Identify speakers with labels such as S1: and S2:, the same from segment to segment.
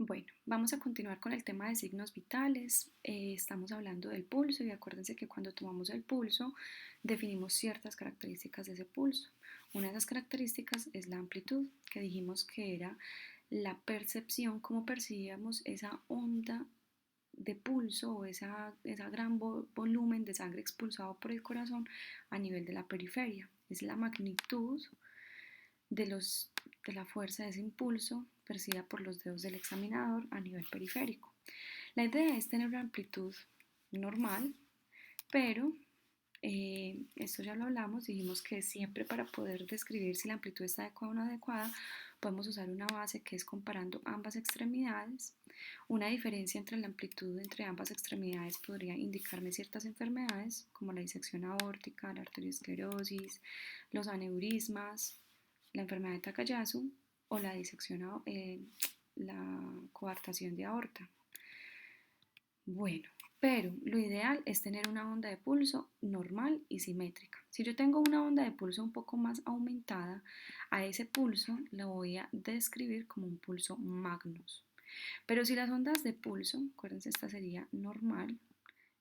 S1: Bueno, vamos a continuar con el tema de signos vitales. Estamos hablando del pulso y acuérdense que cuando tomamos el pulso definimos ciertas características de ese pulso. Una de esas características es la amplitud, que dijimos que era la percepción, cómo percibíamos esa onda de pulso o esa gran volumen de sangre expulsado por el corazón a nivel de la periferia. Es la magnitud de, los, de la fuerza de ese impulso percibida por los dedos del examinador a nivel periférico. La idea es tener una amplitud normal, pero esto ya lo hablamos, dijimos que siempre para poder describir si la amplitud está adecuada o no adecuada, podemos usar una base que es comparando ambas extremidades. Una diferencia entre la amplitud entre ambas extremidades podría indicarme ciertas enfermedades como la disección aórtica, la arteriosclerosis, los aneurismas, la enfermedad de Takayasu o la disección, la coartación de aorta. Bueno, pero lo ideal es tener una onda de pulso normal y simétrica. Si yo tengo una onda de pulso un poco más aumentada, a ese pulso lo voy a describir como un pulso magnus. Pero si las ondas de pulso, acuérdense, esta sería normal,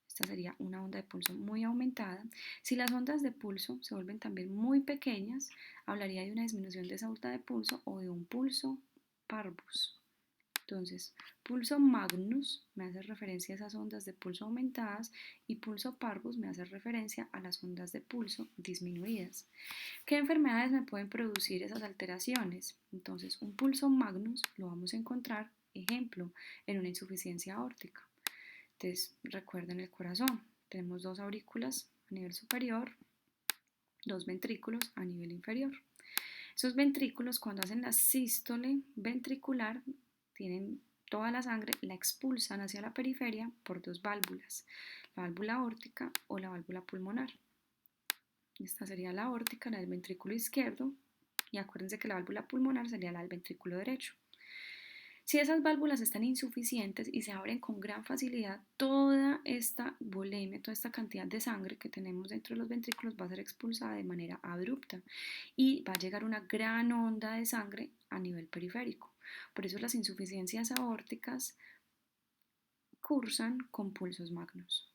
S1: esta sería una onda de pulso muy aumentada. Si las ondas de pulso se vuelven también muy pequeñas, hablaría de una disminución de esa onda de pulso o de un pulso parvus. Entonces, pulso magnus me hace referencia a esas ondas de pulso aumentadas y pulso parvus me hace referencia a las ondas de pulso disminuidas. ¿Qué enfermedades me pueden producir esas alteraciones? Entonces, un pulso magnus lo vamos a encontrar, ejemplo, en una insuficiencia aórtica. Entonces, recuerden el corazón. Tenemos dos aurículas a nivel superior, dos ventrículos a nivel inferior. Esos ventrículos, cuando hacen la sístole ventricular, tienen toda la sangre, la expulsan hacia la periferia por dos válvulas, la válvula aórtica o la válvula pulmonar. Esta sería la aórtica, la del ventrículo izquierdo, y acuérdense que la válvula pulmonar sería la del ventrículo derecho. Si esas válvulas están insuficientes y se abren con gran facilidad, toda esta volemia, toda esta cantidad de sangre que tenemos dentro de los ventrículos va a ser expulsada de manera abrupta y va a llegar una gran onda de sangre a nivel periférico. Por eso las insuficiencias aórticas cursan con pulsos magnos.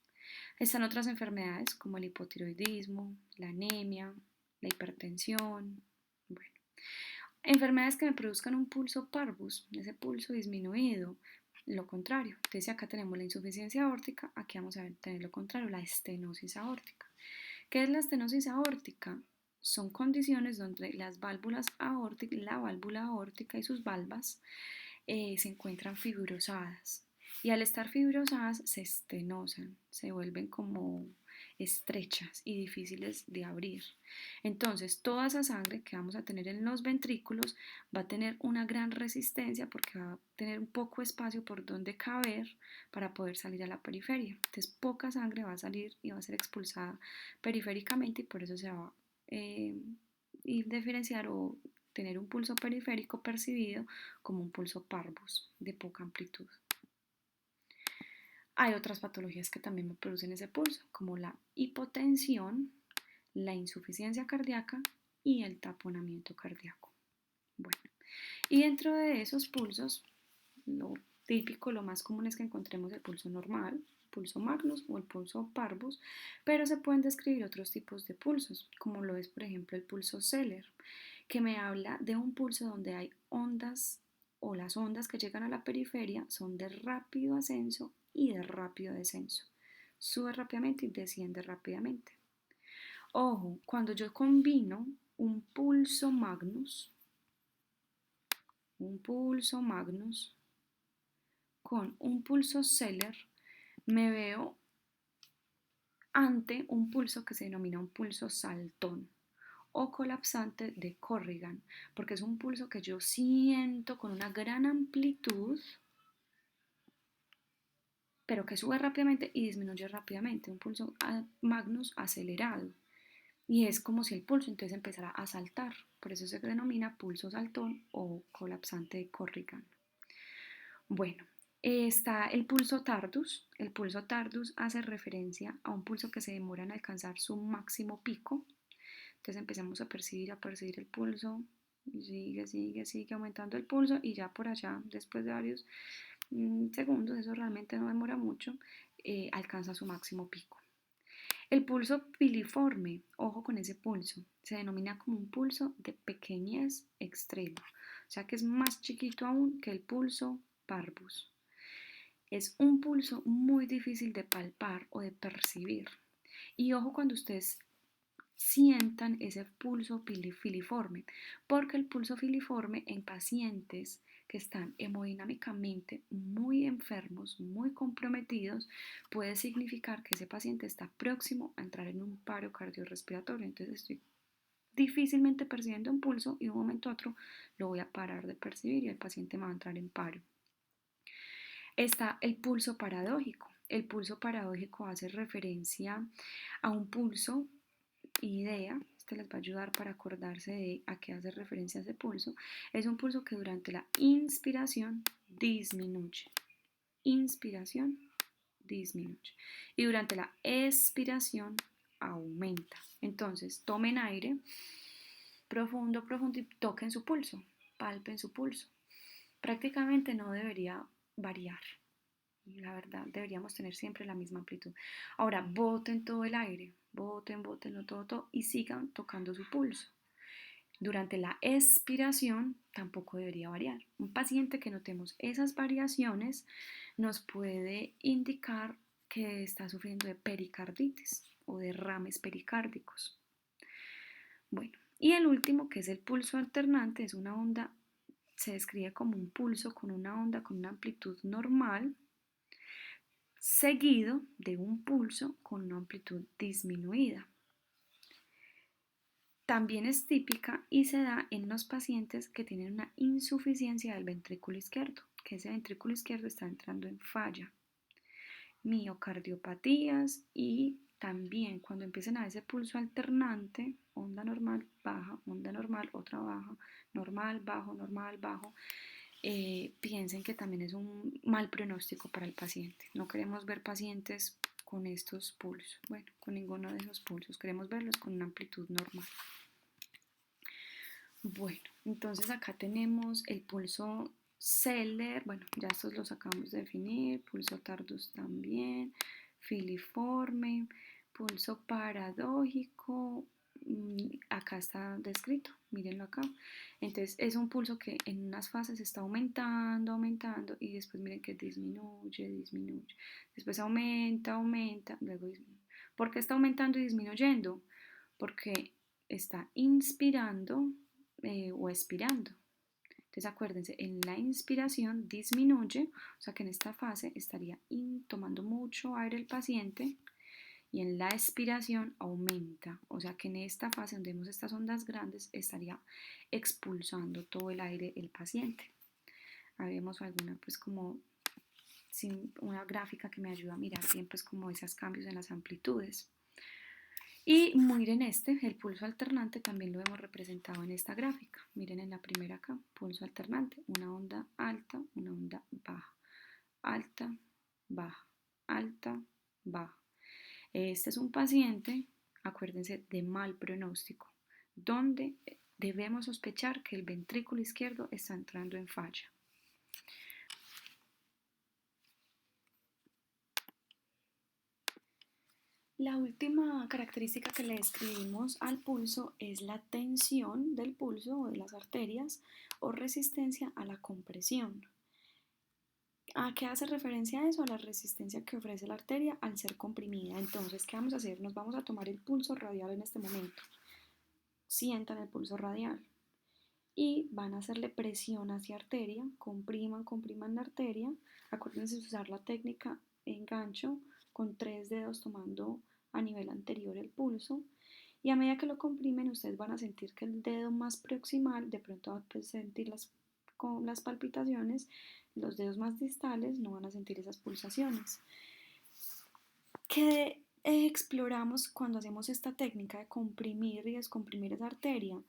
S1: Están otras enfermedades como el hipotiroidismo, la anemia, la hipertensión. Bueno, enfermedades que me produzcan un pulso parvus, ese pulso disminuido, lo contrario. Entonces, si acá tenemos la insuficiencia aórtica, aquí vamos a tener lo contrario, la estenosis aórtica. ¿Qué es la estenosis aórtica? Son condiciones donde las válvulas aórticas, la válvula aórtica y sus valvas se encuentran fibrosadas. Y al estar fibrosadas se estenosan, se vuelven como estrechas y difíciles de abrir. Entonces, toda esa sangre que vamos a tener en los ventrículos va a tener una gran resistencia porque va a tener un poco espacio por donde caber para poder salir a la periferia. Entonces, poca sangre va a salir y va a ser expulsada periféricamente y por eso se va a diferenciar o tener un pulso periférico percibido como un pulso parvus de poca amplitud. Hay otras patologías que también me producen ese pulso, como la hipotensión, la insuficiencia cardíaca y el taponamiento cardíaco. Bueno, y dentro de esos pulsos, lo típico, lo más común es que encontremos el pulso normal, el pulso magnus o el pulso parvus, pero se pueden describir otros tipos de pulsos, como lo es por ejemplo el pulso Zeller, que me habla de un pulso donde hay ondas o las ondas que llegan a la periferia son de rápido ascenso y de rápido descenso. Sube rápidamente y desciende rápidamente. Ojo, cuando yo combino un pulso magnus con un pulso Zeller, me veo ante un pulso que se denomina un pulso saltón o colapsante de Corrigan, porque es un pulso que yo siento con una gran amplitud, pero que sube rápidamente y disminuye rápidamente, un pulso magnus acelerado. Y es como si el pulso entonces empezara a saltar, por eso se denomina pulso saltón o colapsante de Corrigan. Bueno, está el pulso tardus. El pulso tardus hace referencia a un pulso que se demora en alcanzar su máximo pico. Entonces empezamos a percibir el pulso Y sigue aumentando el pulso y ya por allá, después de varios segundos, eso realmente no demora mucho, alcanza su máximo pico. El pulso piliforme, ojo con ese pulso, se denomina como un pulso de pequeñez extrema, o sea que es más chiquito aún que el pulso parvus. Es un pulso muy difícil de palpar o de percibir. Y ojo cuando ustedes sientan ese pulso filiforme, porque el pulso filiforme en pacientes que están hemodinámicamente muy enfermos, muy comprometidos, puede significar que ese paciente está próximo a entrar en un paro cardiorrespiratorio. Entonces estoy difícilmente percibiendo un pulso y de un momento a otro lo voy a parar de percibir y el paciente me va a entrar en paro. Está el pulso paradójico. El pulso paradójico hace referencia a un pulso, idea, este les va a ayudar para acordarse de a qué hace referencia ese pulso. Es un pulso que durante la inspiración disminuye. Inspiración, disminuye. Y durante la expiración aumenta. Entonces, tomen aire profundo, profundo y toquen su pulso, palpen su pulso. Prácticamente no debería variar. La verdad, deberíamos tener siempre la misma amplitud. Ahora, boten todo el aire, botenlo todo y sigan tocando su pulso. Durante la expiración tampoco debería variar. Un paciente que notemos esas variaciones nos puede indicar que está sufriendo de pericarditis o derrames pericárdicos. Bueno, y el último, que es el pulso alternante, es una onda, se describe como un pulso con una onda con una amplitud normal, seguido de un pulso con una amplitud disminuida. También es típica y se da en los pacientes que tienen una insuficiencia del ventrículo izquierdo, que ese ventrículo izquierdo está entrando en falla. Miocardiopatías y también cuando empiecen a ese pulso alternante, onda normal, baja, onda normal, otra baja, normal, bajo, piensen que también es un mal pronóstico para el paciente. No queremos ver pacientes con estos pulsos, bueno, con ninguno de esos pulsos, queremos verlos con una amplitud normal. Bueno, entonces acá tenemos el pulso Zeller, bueno, ya estos los acabamos de definir, pulso tardus también, filiforme, pulso paradójico, acá está descrito, mírenlo acá. Entonces es un pulso que en unas fases está aumentando y después miren que disminuye, después aumenta, luego disminuye. ¿Por qué está aumentando y disminuyendo? Porque está inspirando o expirando. Entonces acuérdense, en la inspiración disminuye, o sea que en esta fase estaría tomando mucho aire el paciente y en la expiración aumenta, o sea que en esta fase donde vemos estas ondas grandes estaría expulsando todo el aire el paciente. Ahí vemos alguna pues como una gráfica que me ayuda a mirar bien pues como esos cambios en las amplitudes. Y miren el pulso alternante también lo hemos representado en esta gráfica. Miren en la primera acá, pulso alternante, una onda alta, una onda baja, alta, baja, alta, baja. Este es un paciente, acuérdense, de mal pronóstico, donde debemos sospechar que el ventrículo izquierdo está entrando en falla. La última característica que le describimos al pulso es la tensión del pulso o de las arterias o resistencia a la compresión. ¿A qué hace referencia eso? A la resistencia que ofrece la arteria al ser comprimida. Entonces, ¿qué vamos a hacer? Nos vamos a tomar el pulso radial en este momento. Sientan el pulso radial y van a hacerle presión hacia arteria, compriman la arteria. Acuérdense de usar la técnica en gancho con 3 dedos tomando a nivel anterior el pulso y a medida que lo comprimen ustedes van a sentir que el dedo más proximal de pronto va a sentir con las palpitaciones, los dedos más distales no van a sentir esas pulsaciones. ¿Qué exploramos cuando hacemos esta técnica de comprimir y descomprimir esa arteria?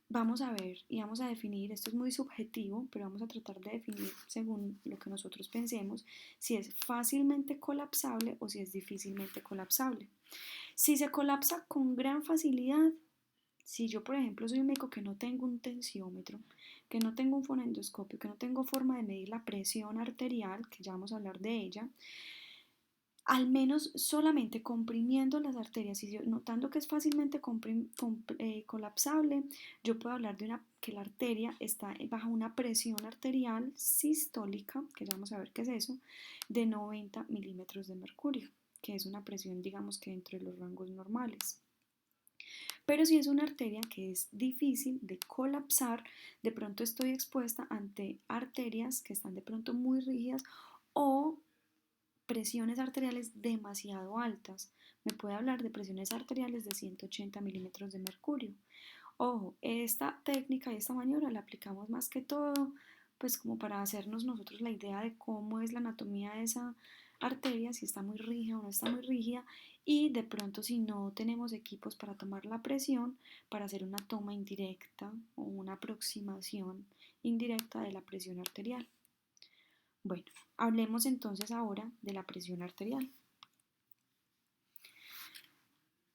S1: Vamos a ver y vamos a definir, esto es muy subjetivo, pero vamos a tratar de definir según lo que nosotros pensemos, si es fácilmente colapsable o si es difícilmente colapsable. Si se colapsa con gran facilidad, Si yo, por ejemplo, soy un médico que no tengo un tensiómetro, que no tengo un fonendoscopio, que no tengo forma de medir la presión arterial, que ya vamos a hablar de ella, al menos solamente comprimiendo las arterias y notando que es fácilmente colapsable, yo puedo hablar de que la arteria está bajo una presión arterial sistólica, que ya vamos a ver qué es eso, de 90 milímetros de mercurio, que es una presión, digamos que dentro de los rangos normales. Pero si es una arteria que es difícil de colapsar, de pronto estoy expuesta ante arterias que están de pronto muy rígidas o presiones arteriales demasiado altas. Me puede hablar de presiones arteriales de 180 milímetros de mercurio. Ojo, esta técnica y esta maniobra la aplicamos más que todo, pues como para hacernos nosotros la idea de cómo es la anatomía de esa arteria, si está muy rígida o no está muy rígida, y de pronto si no tenemos equipos para tomar la presión, para hacer una toma indirecta o una aproximación indirecta de la presión arterial. Bueno, hablemos entonces ahora de la presión arterial.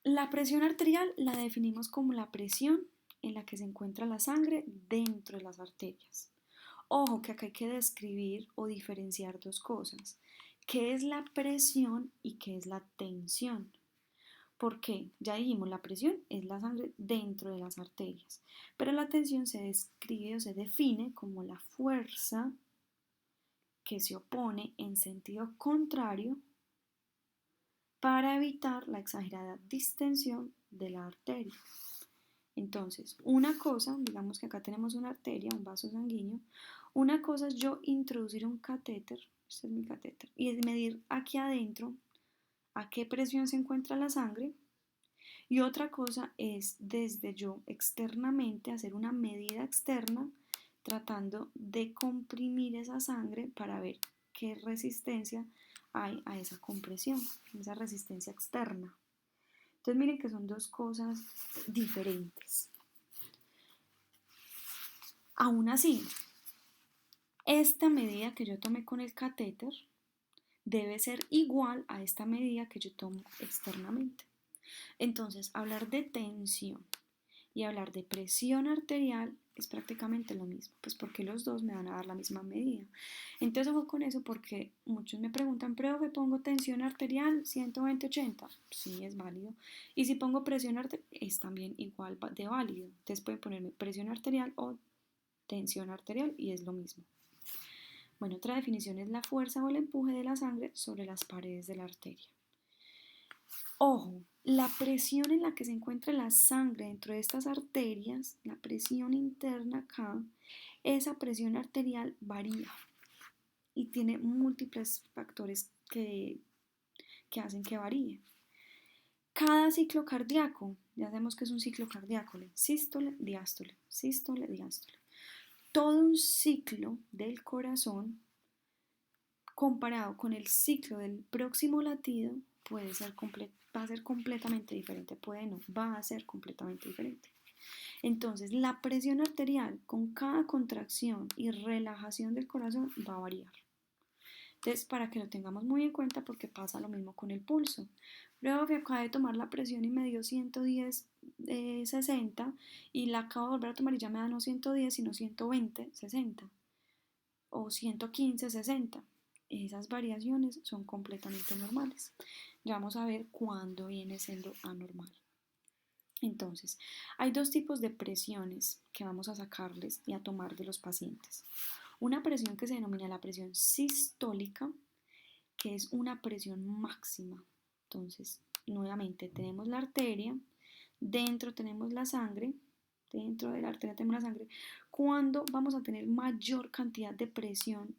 S1: La presión arterial la definimos como la presión en la que se encuentra la sangre dentro de las arterias. Ojo que acá hay que describir o diferenciar dos cosas. ¿Qué es la presión y qué es la tensión? ¿Por qué? Ya dijimos, la presión es la sangre dentro de las arterias, pero la tensión se describe o se define como la fuerza que se opone en sentido contrario para evitar la exagerada distensión de la arteria. Entonces, una cosa, digamos que acá tenemos una arteria, un vaso sanguíneo, una cosa es yo introducir un catéter, este es mi catéter, y es medir aquí adentro a qué presión se encuentra la sangre, y otra cosa es desde yo externamente hacer una medida externa tratando de comprimir esa sangre para ver qué resistencia hay a esa compresión, esa resistencia externa. Entonces miren que son dos cosas diferentes. Aún así, esta medida que yo tomé con el catéter debe ser igual a esta medida que yo tomo externamente. Entonces, hablar de tensión y hablar de presión arterial es prácticamente lo mismo, pues porque los dos me van a dar la misma medida. Entonces ojo con eso porque muchos me preguntan, profe, pongo tensión arterial 120/80, sí es válido, y si pongo presión arterial es también igual de válido, entonces pueden ponerme presión arterial o tensión arterial y es lo mismo. Bueno, otra definición es la fuerza o el empuje de la sangre sobre las paredes de la arteria. Ojo, la presión en la que se encuentra la sangre dentro de estas arterias, la presión interna acá, esa presión arterial varía y tiene múltiples factores que hacen que varíe. Cada ciclo cardíaco, ya sabemos que es un ciclo cardíaco, sístole, diástole, sístole, diástole. Todo un ciclo del corazón comparado con el ciclo del próximo latido va a ser completamente diferente, puede no, va a ser completamente diferente. Entonces, la presión arterial con cada contracción y relajación del corazón va a variar. Entonces, para que lo tengamos muy en cuenta porque pasa lo mismo con el pulso. Luego que acabo de tomar la presión y me dio 110, 60 y la acabo de volver a tomar y ya me da no 110 sino 120, 60 o 115, 60. Esas variaciones son completamente normales. Ya vamos a ver cuándo viene siendo anormal. Entonces, hay dos tipos de presiones que vamos a sacarles y a tomar de los pacientes. Una presión que se denomina la presión sistólica, que es una presión máxima. Entonces, nuevamente tenemos la arteria, dentro tenemos la sangre, dentro de la arteria tenemos la sangre. ¿Cuándo vamos a tener mayor cantidad de presión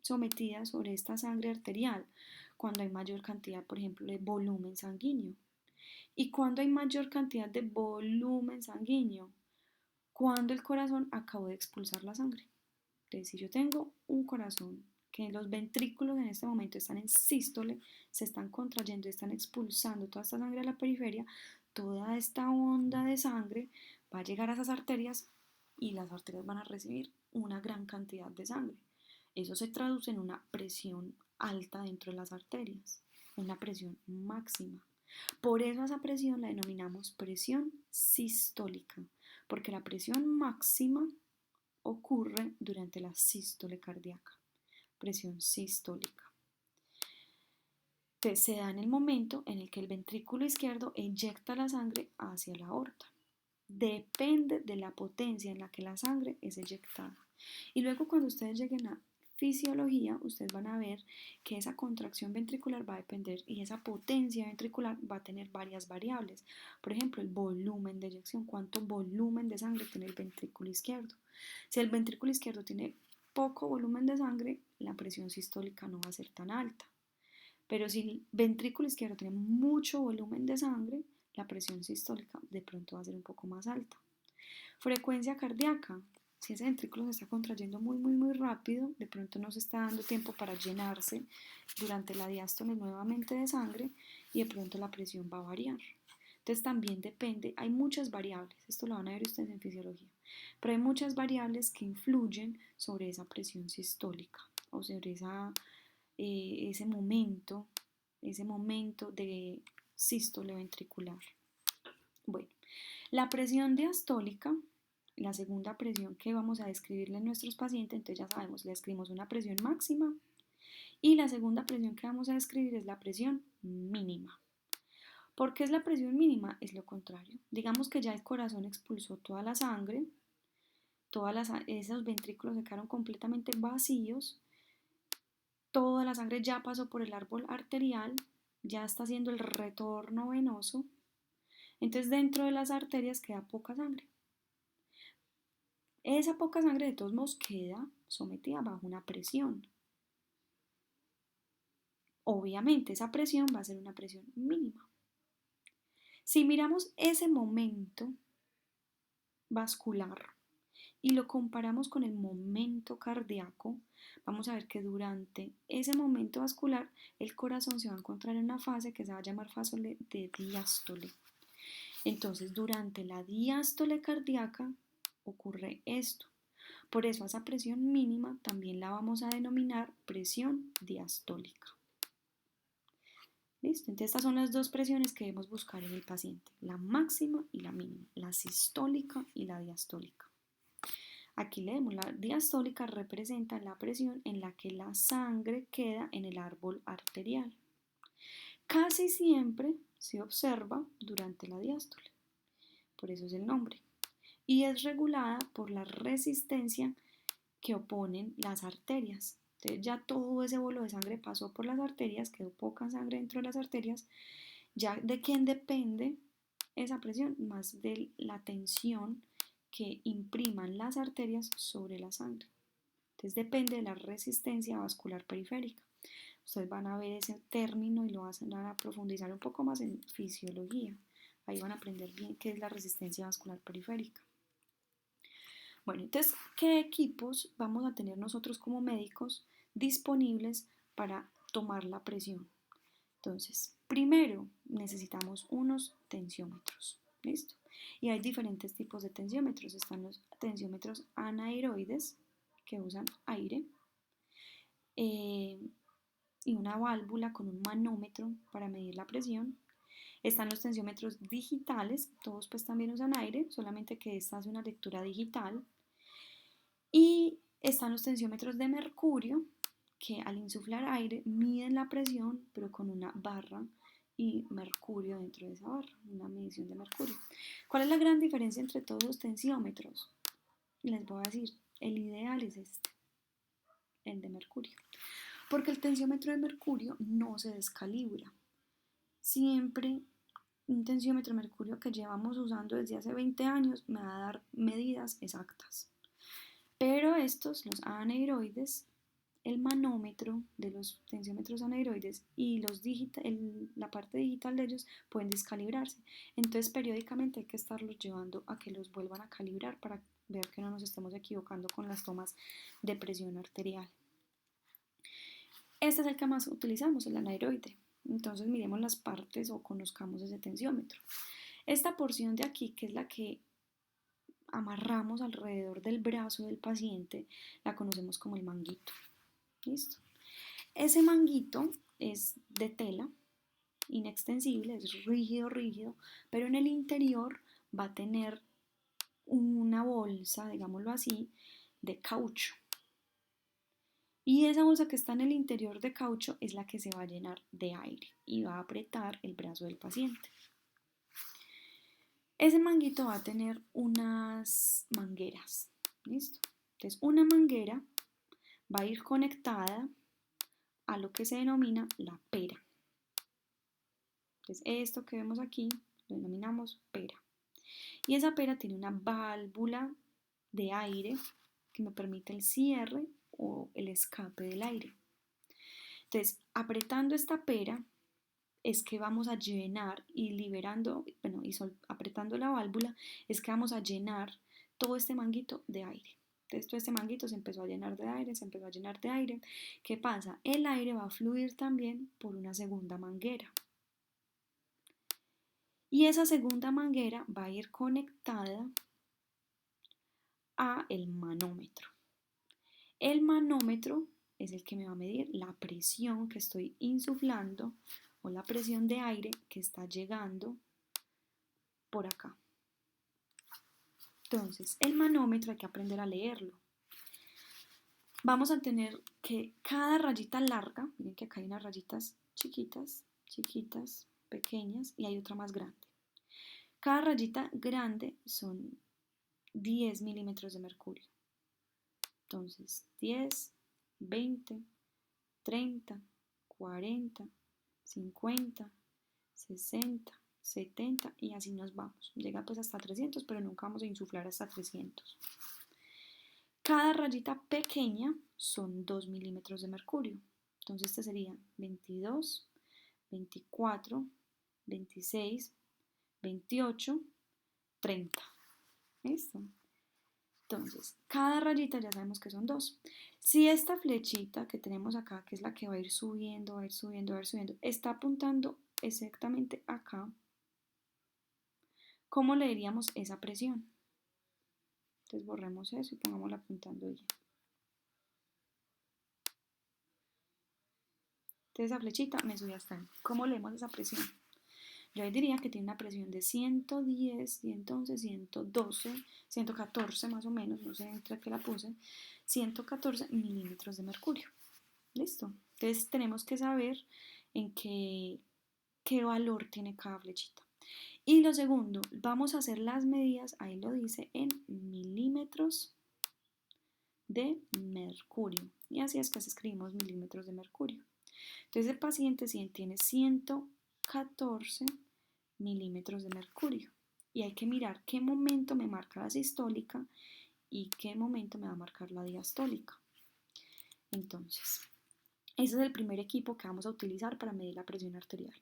S1: sometida sobre esta sangre arterial? Cuando hay mayor cantidad, por ejemplo, de volumen sanguíneo. ¿Y cuándo hay mayor cantidad de volumen sanguíneo? Cuando el corazón acabó de expulsar la sangre. Entonces, si yo tengo un corazón que los ventrículos en este momento están en sístole, se están contrayendo, están expulsando toda esta sangre a la periferia, toda esta onda de sangre va a llegar a esas arterias y las arterias van a recibir una gran cantidad de sangre. Eso se traduce en una presión alta dentro de las arterias, una presión máxima. Por eso a esa presión la denominamos presión sistólica, porque la presión máxima ocurre durante la sístole cardíaca, presión sistólica. Entonces, se da en el momento en el que el ventrículo izquierdo eyecta la sangre hacia la aorta. Depende de la potencia en la que la sangre es eyectada. Y luego cuando ustedes lleguen a fisiología, ustedes van a ver que esa contracción ventricular va a depender y esa potencia ventricular va a tener varias variables. Por ejemplo, el volumen de eyección, cuánto volumen de sangre tiene el ventrículo izquierdo. Si el ventrículo izquierdo tiene poco volumen de sangre, la presión sistólica no va a ser tan alta. Pero si el ventrículo izquierdo tiene mucho volumen de sangre, la presión sistólica de pronto va a ser un poco más alta. Frecuencia cardíaca. Si ese ventrículo se está contrayendo muy rápido, de pronto no se está dando tiempo para llenarse durante la diástole nuevamente de sangre y de pronto la presión va a variar. Entonces también depende, hay muchas variables, esto lo van a ver ustedes en fisiología, pero hay muchas variables que influyen sobre esa presión sistólica o sobre ese momento de sístole ventricular. Bueno, la presión diastólica, la segunda presión que vamos a describirle a nuestros pacientes, entonces ya sabemos, le escribimos una presión máxima y la segunda presión que vamos a describir es la presión mínima. ¿Por qué es la presión mínima? Es lo contrario. Digamos que ya el corazón expulsó toda la sangre, esos ventrículos se quedaron completamente vacíos, toda la sangre ya pasó por el árbol arterial, ya está haciendo el retorno venoso, entonces dentro de las arterias queda poca sangre. Esa poca sangre de todos modos queda sometida bajo una presión. Obviamente esa presión va a ser una presión mínima. Si miramos ese momento vascular y lo comparamos con el momento cardíaco, vamos a ver que durante ese momento vascular el corazón se va a encontrar en una fase que se va a llamar fase de diástole. Entonces, durante la diástole cardíaca ocurre esto. Por eso a esa presión mínima también la vamos a denominar presión diastólica. ¿Listo? Entonces estas son las dos presiones que debemos buscar en el paciente, la máxima y la mínima, la sistólica y la diastólica. Aquí leemos, la diastólica representa la presión en la que la sangre queda en el árbol arterial. Casi siempre se observa durante la diástole, por eso es el nombre, y es regulada por la resistencia que oponen las arterias. Entonces ya todo ese bolo de sangre pasó por las arterias, quedó poca sangre dentro de las arterias. Ya de quién depende esa presión, más de la tensión que impriman las arterias sobre la sangre. Entonces depende de la resistencia vascular periférica. Ustedes van a ver ese término y lo van a profundizar un poco más en fisiología. Ahí van a aprender bien qué es la resistencia vascular periférica. Bueno, entonces, ¿qué equipos vamos a tener nosotros como médicos disponibles para tomar la presión? Entonces, primero necesitamos unos tensiómetros, ¿listo? Y hay diferentes tipos de tensiómetros. Están los tensiómetros anaeroides, que usan aire, y una válvula con un manómetro para medir la presión. Están los tensiómetros digitales, todos pues también usan aire, solamente que esta hace una lectura digital. Y están los tensiómetros de mercurio, que al insuflar aire miden la presión, pero con una barra y mercurio dentro de esa barra, una medición de mercurio. ¿Cuál es la gran diferencia entre todos los tensiómetros? Les voy a decir, el ideal es este, el de mercurio, porque el tensiómetro de mercurio no se descalibra. Siempre un tensiómetro de mercurio que llevamos usando desde hace 20 años me va a dar medidas exactas. Pero estos, los anaeroides, el manómetro de los tensiómetros anaeroides y la parte digital de ellos pueden descalibrarse. Entonces periódicamente hay que estarlos llevando a que los vuelvan a calibrar para ver que no nos estemos equivocando con las tomas de presión arterial. Este es el que más utilizamos, el anaeroide. Entonces miremos las partes o conozcamos ese tensiómetro. Esta porción de aquí, que es la que amarramos alrededor del brazo del paciente, la conocemos como el manguito. ¿Listo? Ese manguito es de tela inextensible, es rígido, rígido, pero en el interior va a tener una bolsa, digámoslo así, de caucho. Y esa bolsa que está en el interior de caucho es la que se va a llenar de aire y va a apretar el brazo del paciente. Ese manguito va a tener unas mangueras, ¿listo? Entonces, una manguera va a ir conectada a lo que se denomina la pera. Entonces, esto que vemos aquí lo denominamos pera. Y esa pera tiene una válvula de aire que me permite el cierre o el escape del aire. Entonces, apretando esta pera es que vamos a llenar y liberando, bueno, apretando la válvula es que vamos a llenar todo este manguito de aire. Entonces todo este manguito se empezó a llenar de aire, se empezó a llenar de aire. ¿Qué pasa? El aire va a fluir también por una segunda manguera. Y esa segunda manguera va a ir conectada a el manómetro. El manómetro es el que me va a medir la presión que estoy insuflando o la presión de aire que está llegando por acá. Entonces, el manómetro hay que aprender a leerlo. Vamos a tener que cada rayita larga, miren que acá hay unas rayitas chiquitas, chiquitas, pequeñas y hay otra más grande. Cada rayita grande son 10 milímetros de mercurio. Entonces, 10, 20, 30, 40, 50, 60, 70 y así nos vamos. Llega pues hasta 300, pero nunca vamos a insuflar hasta 300. Cada rayita pequeña son 2 milímetros de mercurio. Entonces este sería 22, 24, 26, 28, 30. ¿Listo? Entonces, cada rayita ya sabemos que son 2. Si esta flechita que tenemos acá, que es la que va a ir subiendo, va a ir subiendo, va a ir subiendo, está apuntando exactamente acá, ¿cómo le diríamos esa presión? Entonces borremos eso y pongámosla apuntando allí. Entonces esa flechita me sube hasta ahí. ¿Cómo leemos esa presión? Yo diría que tiene una presión de 110, 111, 112, 114 más o menos, no sé entre qué la puse, 114 milímetros de mercurio. ¿Listo? Entonces tenemos que saber en qué valor tiene cada flechita. Y lo segundo, vamos a hacer las medidas, ahí lo dice, en milímetros de mercurio. Y así es que escribimos milímetros de mercurio. Entonces el paciente tiene 114 milímetros de mercurio. Y hay que mirar qué momento me marca la sistólica y qué momento me va a marcar la diastólica. Entonces, ese es el primer equipo que vamos a utilizar para medir la presión arterial.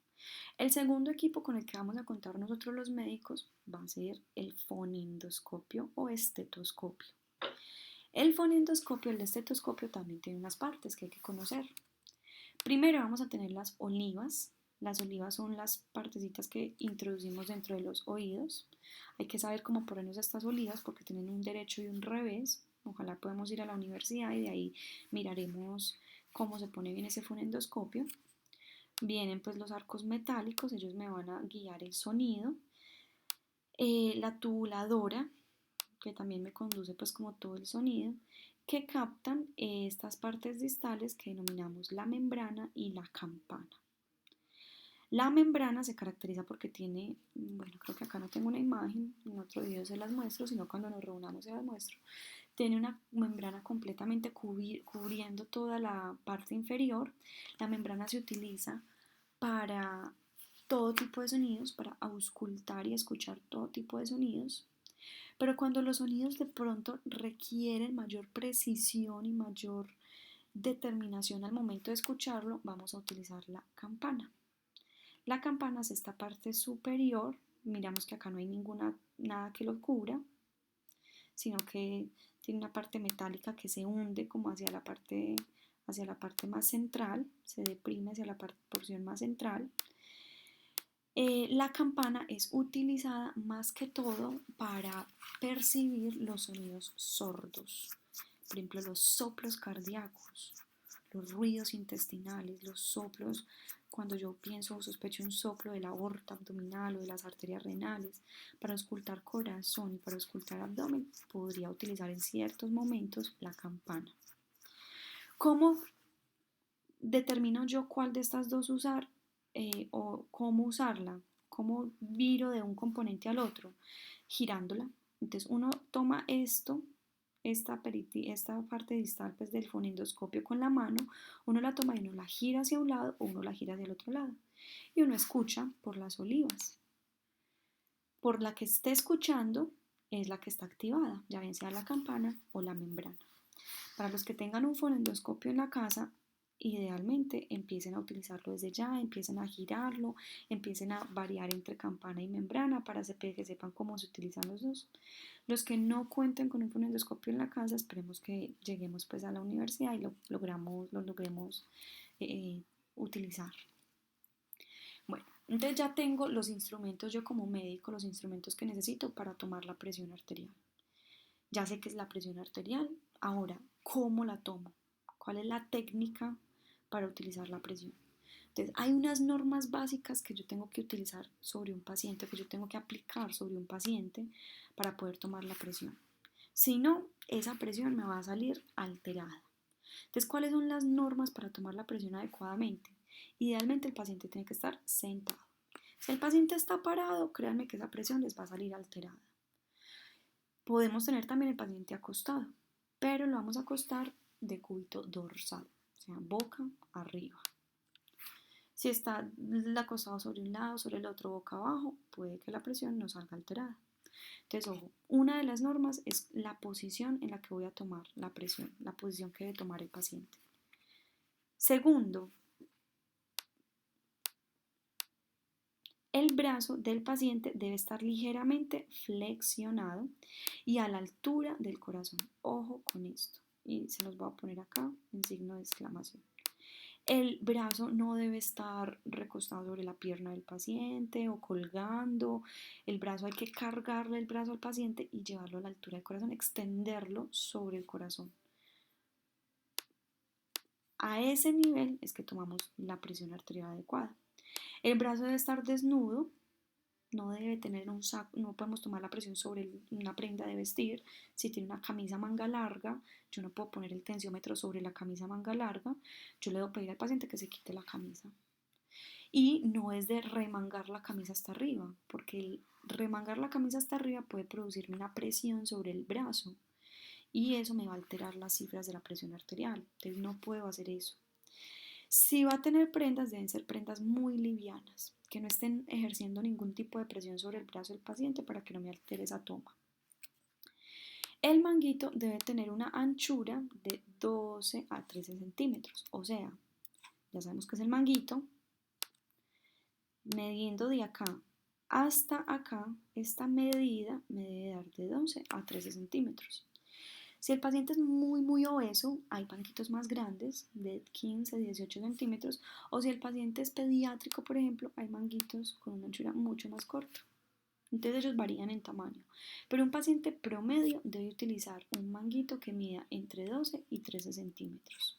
S1: El segundo equipo con el que vamos a contar nosotros los médicos va a ser el fonendoscopio o estetoscopio. El fonendoscopio, el estetoscopio también tiene unas partes que hay que conocer. Primero vamos a tener las olivas. Las olivas son las partecitas que introducimos dentro de los oídos. Hay que saber cómo ponernos estas olivas porque tienen un derecho y un revés. Ojalá podamos ir a la universidad y de ahí miraremos cómo se pone bien ese fonendoscopio. Vienen pues los arcos metálicos, ellos me van a guiar el sonido. La tubuladora, que también me conduce pues como todo el sonido, que captan estas partes distales que denominamos la membrana y la campana. La membrana se caracteriza porque tiene, bueno, creo que acá no tengo una imagen, en otro video se las muestro, sino cuando nos reunamos se las muestro. Tiene una membrana completamente cubriendo toda la parte inferior. La membrana se utiliza para todo tipo de sonidos, para auscultar y escuchar todo tipo de sonidos. Pero cuando los sonidos de pronto requieren mayor precisión y mayor determinación al momento de escucharlo, vamos a utilizar la campana. La campana es esta parte superior, miramos que acá no hay nada que lo cubra, sino que tiene una parte metálica que se hunde como hacia la parte más central, se deprime hacia la porción más central. La campana es utilizada más que todo para percibir los sonidos sordos, por ejemplo los soplos cardíacos, los ruidos intestinales, los soplos cuando yo pienso o sospecho un soplo de la aorta abdominal o de las arterias renales. Para auscultar corazón y para auscultar abdomen, podría utilizar en ciertos momentos la campana. ¿Cómo determino yo cuál de estas dos usar o cómo usarla? ¿Cómo viro de un componente al otro? Girándola. Entonces uno toma esta parte distal pues, del fonendoscopio con la mano, uno la toma y uno la gira hacia un lado o uno la gira hacia el otro lado. Y uno escucha por las olivas. Por la que esté escuchando es la que está activada, ya bien sea la campana o la membrana. Para los que tengan un fonendoscopio en la casa, idealmente empiecen a utilizarlo desde ya, empiecen a girarlo, empiecen a variar entre campana y membrana para que sepan cómo se utilizan los dos. Los que no cuenten con un fonendoscopio en la casa, esperemos que lleguemos pues a la universidad y lo logremos utilizar. Bueno, entonces ya tengo los instrumentos, yo como médico, los instrumentos que necesito para tomar la presión arterial. Ya sé qué es la presión arterial. Ahora, ¿cómo la tomo? ¿Cuál es la técnica para utilizar la presión? Entonces, hay unas normas básicas que yo tengo que utilizar sobre un paciente, que yo tengo que aplicar sobre un paciente para poder tomar la presión. Si no, esa presión me va a salir alterada. Entonces, ¿cuáles son las normas para tomar la presión adecuadamente? Idealmente el paciente tiene que estar sentado. Si el paciente está parado, créanme que esa presión les va a salir alterada. Podemos tener también el paciente acostado, pero lo vamos a acostar de cúbito dorsal, o sea, boca arriba. Si está acostado sobre un lado, sobre el otro, boca abajo, puede que la presión no salga alterada. Entonces, ojo, una de las normas es la posición en la que voy a tomar la presión, la posición que debe tomar el paciente. Segundo, el brazo del paciente debe estar ligeramente flexionado y a la altura del corazón. Ojo con esto. Y se los voy a poner acá en signo de exclamación. El brazo no debe estar recostado sobre la pierna del paciente o colgando. El brazo hay que cargarle el brazo al paciente y llevarlo a la altura del corazón, extenderlo sobre el corazón. A ese nivel es que tomamos la presión arterial adecuada. El brazo debe estar desnudo, no debe tener un saco, no podemos tomar la presión sobre una prenda de vestir. Si tiene una camisa manga larga, yo no puedo poner el tensiómetro sobre la camisa manga larga, yo le debo pedir al paciente que se quite la camisa. Y no es de remangar la camisa hasta arriba, porque el remangar la camisa hasta arriba puede producirme una presión sobre el brazo y eso me va a alterar las cifras de la presión arterial, entonces no puedo hacer eso. Si va a tener prendas, deben ser prendas muy livianas, que no estén ejerciendo ningún tipo de presión sobre el brazo del paciente para que no me altere esa toma. El manguito debe tener una anchura de 12 a 13 centímetros, o sea, ya sabemos que es el manguito, midiendo de acá hasta acá, esta medida me debe dar de 12 a 13 centímetros. Si el paciente es muy obeso, hay banquitos más grandes de 15 a 18 centímetros, o si el paciente es pediátrico, por ejemplo, hay manguitos con una anchura mucho más corta. Entonces ellos varían en tamaño, pero un paciente promedio debe utilizar un manguito que mida entre 12 y 13 centímetros.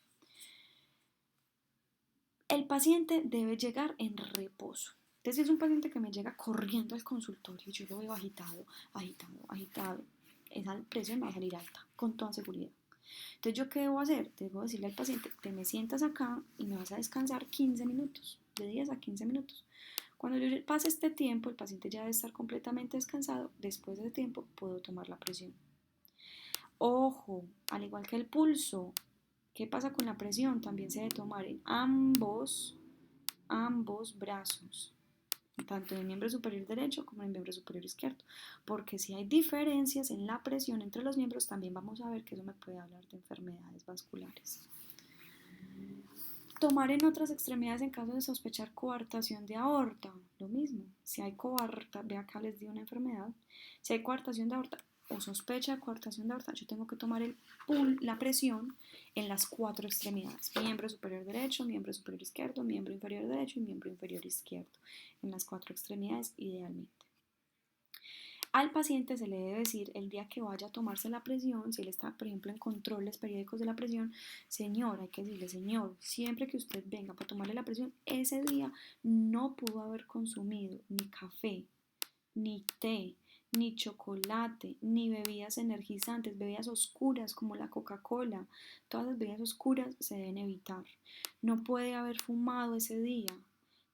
S1: El paciente debe llegar en reposo. Entonces si es un paciente que me llega corriendo al consultorio y yo lo veo agitado, esa presión va a salir alta, con toda seguridad. Entonces, ¿yo qué debo hacer? Debo decirle al paciente, te me sientas acá y me vas a descansar 15 minutos, de 10 a 15 minutos. Cuando yo pase este tiempo, el paciente ya debe estar completamente descansado. Después de ese tiempo, puedo tomar la presión. Ojo, al igual que el pulso, ¿qué pasa con la presión? También se debe tomar en ambos brazos, tanto en el miembro superior derecho como en el miembro superior izquierdo, porque si hay diferencias en la presión entre los miembros, también vamos a ver que eso me puede hablar de enfermedades vasculares. Tomar en otras extremidades en caso de sospechar coartación de aorta, lo mismo, si hay ve acá les di una enfermedad, si hay coartación de aorta o sospecha de coartación de aorta, yo tengo que tomar la presión en las 4 extremidades, miembro superior derecho, miembro superior izquierdo, miembro inferior derecho y miembro inferior izquierdo, en las 4 extremidades idealmente. Al paciente se le debe decir el día que vaya a tomarse la presión, si él está, por ejemplo, en controles periódicos de la presión, señor, hay que decirle, señor, siempre que usted venga para tomarle la presión, ese día no pudo haber consumido ni café, ni té, ni chocolate, ni bebidas energizantes, bebidas oscuras como la Coca-Cola. Todas las bebidas oscuras se deben evitar. No puede haber fumado ese día.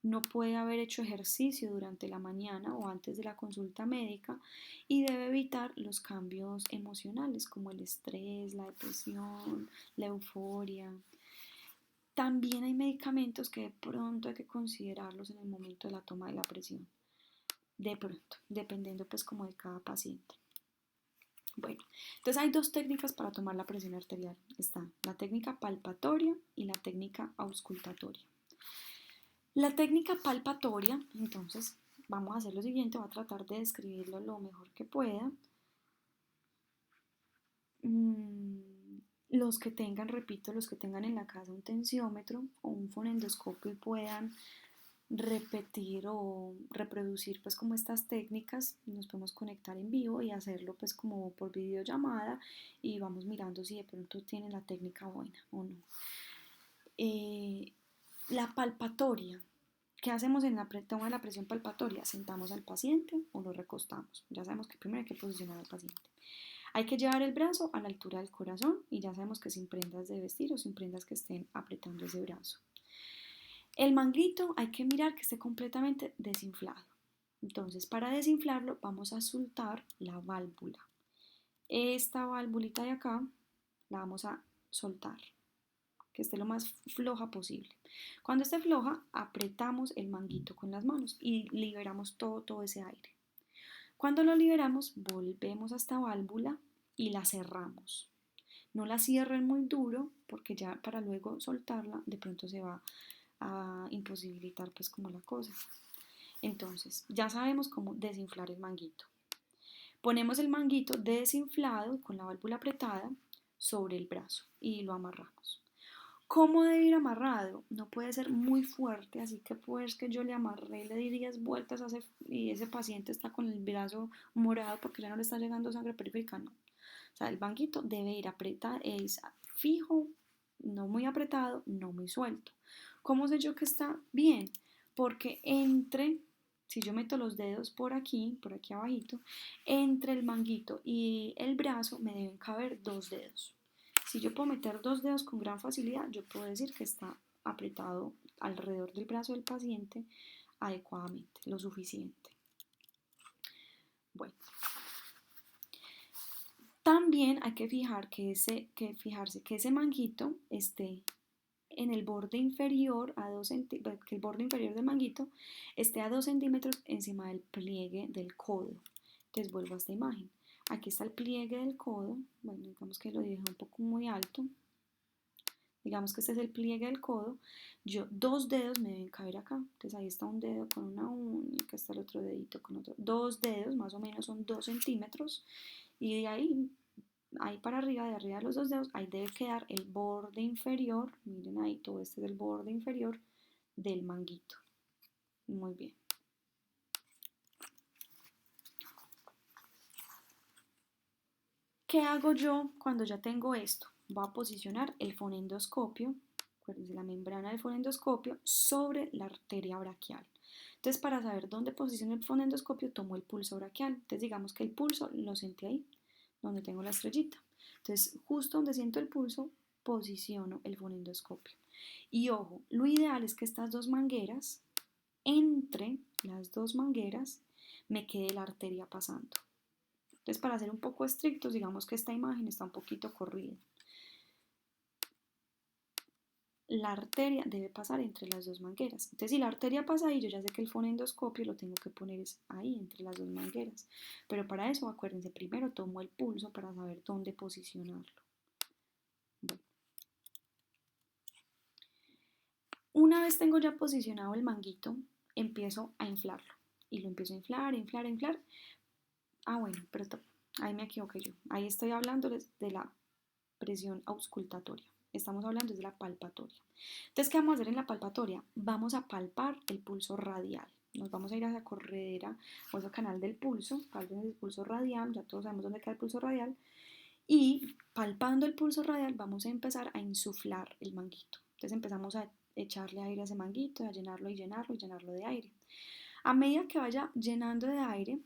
S1: No puede haber hecho ejercicio durante la mañana o antes de la consulta médica y debe evitar los cambios emocionales como el estrés, la depresión, la euforia. También hay medicamentos que de pronto hay que considerarlos en el momento de la toma de la presión. De pronto, dependiendo pues como de cada paciente. Bueno, entonces hay dos técnicas para tomar la presión arterial. Está la técnica palpatoria y la técnica auscultatoria. La técnica palpatoria, entonces, vamos a hacer lo siguiente, voy a tratar de describirlo lo mejor que pueda. Los que tengan, repito, los que tengan en la casa un tensiómetro o un fonendoscopio y puedan repetir o reproducir pues como estas técnicas, nos podemos conectar en vivo y hacerlo pues como por videollamada y vamos mirando si de pronto tienen la técnica buena o no. La palpatoria. ¿Qué hacemos en la toma de la presión palpatoria? Sentamos al paciente o lo recostamos. Ya sabemos que primero hay que posicionar al paciente. Hay que llevar el brazo a la altura del corazón y ya sabemos que sin prendas de vestir o sin prendas que estén apretando ese brazo. El manguito hay que mirar que esté completamente desinflado. Entonces, para desinflarlo vamos a soltar la válvula. Esta válvulita de acá la vamos a soltar, que esté lo más floja posible. Cuando esté floja, apretamos el manguito con las manos y liberamos todo ese aire. Cuando lo liberamos, volvemos a esta válvula y la cerramos. No la cierren muy duro porque ya para luego soltarla de pronto se va a imposibilitar pues como la cosa. Entonces, ya sabemos cómo desinflar el manguito. Ponemos el manguito desinflado con la válvula apretada sobre el brazo y lo amarramos. ¿Cómo debe ir amarrado? No puede ser muy fuerte, así que pues que yo le amarré y le di 10 vueltas y ese paciente está con el brazo morado porque ya no le está llegando sangre periférica, no. O sea, el manguito debe ir apretado, es fijo, no muy apretado, no muy suelto. ¿Cómo sé yo que está bien? Porque si yo meto los dedos por aquí abajito, entre el manguito y el brazo me deben caber 2 dedos. Si yo puedo meter 2 dedos con gran facilidad, yo puedo decir que está apretado alrededor del brazo del paciente adecuadamente, lo suficiente. Bueno, también hay que fijarse que ese manguito esté en el borde inferior que el borde inferior del manguito esté a 2 centímetros encima del pliegue del codo. Entonces vuelvo a esta imagen. Aquí está el pliegue del codo. Bueno, digamos que lo dejé un poco muy alto. Digamos que este es el pliegue del codo. 2 dedos me deben caber acá. Entonces ahí está un dedo con una uña y acá está el otro dedito con otro. 2 dedos, más o menos son 2 centímetros. Y de ahí para arriba, de arriba de los 2 dedos, ahí debe quedar el borde inferior. Miren ahí, todo este es el borde inferior del manguito. Muy bien. ¿Qué hago yo cuando ya tengo esto? Voy a posicionar el fonendoscopio, acuérdense, la membrana del fonendoscopio sobre la arteria braquial. Entonces, para saber dónde posiciono el fonendoscopio, tomo el pulso braquial. Entonces, digamos que el pulso lo sentí ahí, donde tengo la estrellita. Entonces, justo donde siento el pulso, posiciono el fonendoscopio. Y ojo, lo ideal es que estas dos mangueras, entre las dos mangueras, me quede la arteria pasando. Entonces, para ser un poco estrictos, digamos que esta imagen está un poquito corrida. La arteria debe pasar entre las dos mangueras. Entonces, si la arteria pasa ahí, yo ya sé que el fonendoscopio lo tengo que poner ahí, entre las dos mangueras. Pero para eso, acuérdense, primero tomo el pulso para saber dónde posicionarlo. Bueno. Una vez tengo ya posicionado el manguito, empiezo a inflarlo. Y lo empiezo a inflar, inflar, inflar. Ah, bueno, pero ahí me equivoqué yo. Ahí estoy hablándoles de la presión auscultatoria. Estamos hablando de la palpatoria. Entonces, ¿qué vamos a hacer en la palpatoria? Vamos a palpar el pulso radial. nos vamos a ir a esa corredera o ese canal del pulso, tal vez el pulso radial, ya todos sabemos dónde queda el pulso radial, y palpando el pulso radial vamos a empezar a insuflar el manguito. Entonces empezamos a echarle aire a ese manguito, a llenarlo y llenarlo y llenarlo de aire. A medida que vaya llenando de aire,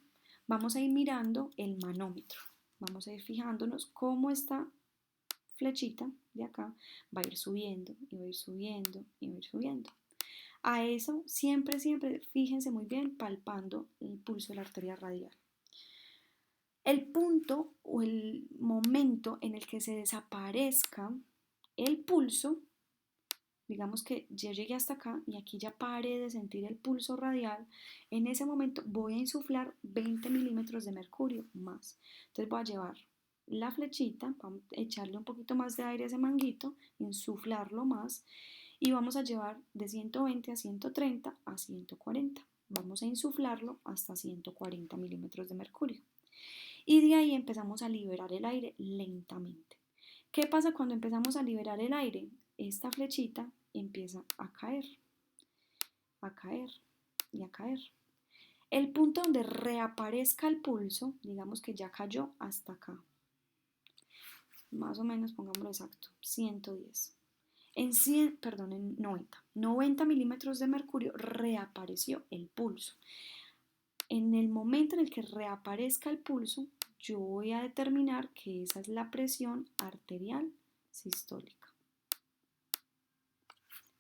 S1: vamos a ir mirando el manómetro. Vamos a ir fijándonos cómo esta flechita de acá va a ir subiendo y va a ir subiendo y va a ir subiendo. A eso siempre, fíjense muy bien palpando el pulso de la arteria radial. El punto o el momento en el que se desaparezca el pulso, digamos que yo llegué hasta acá y aquí ya paré de sentir el pulso radial, en ese momento voy a insuflar 20 milímetros de mercurio más. Entonces voy a llevar la flechita, vamos a echarle un poquito más de aire a ese manguito, insuflarlo más y vamos a llevar de 120 a 130 a 140. Vamos a insuflarlo hasta 140 milímetros de mercurio. Y de ahí empezamos a liberar el aire lentamente. ¿Qué pasa cuando empezamos a liberar el aire? Esta flechita empieza a caer y a caer. El punto donde reaparezca el pulso, digamos que ya cayó hasta acá. Más o menos, pongámoslo exacto, 110. En 90 milímetros de mercurio reapareció el pulso. En el momento en el que reaparezca el pulso, yo voy a determinar que esa es la presión arterial sistólica.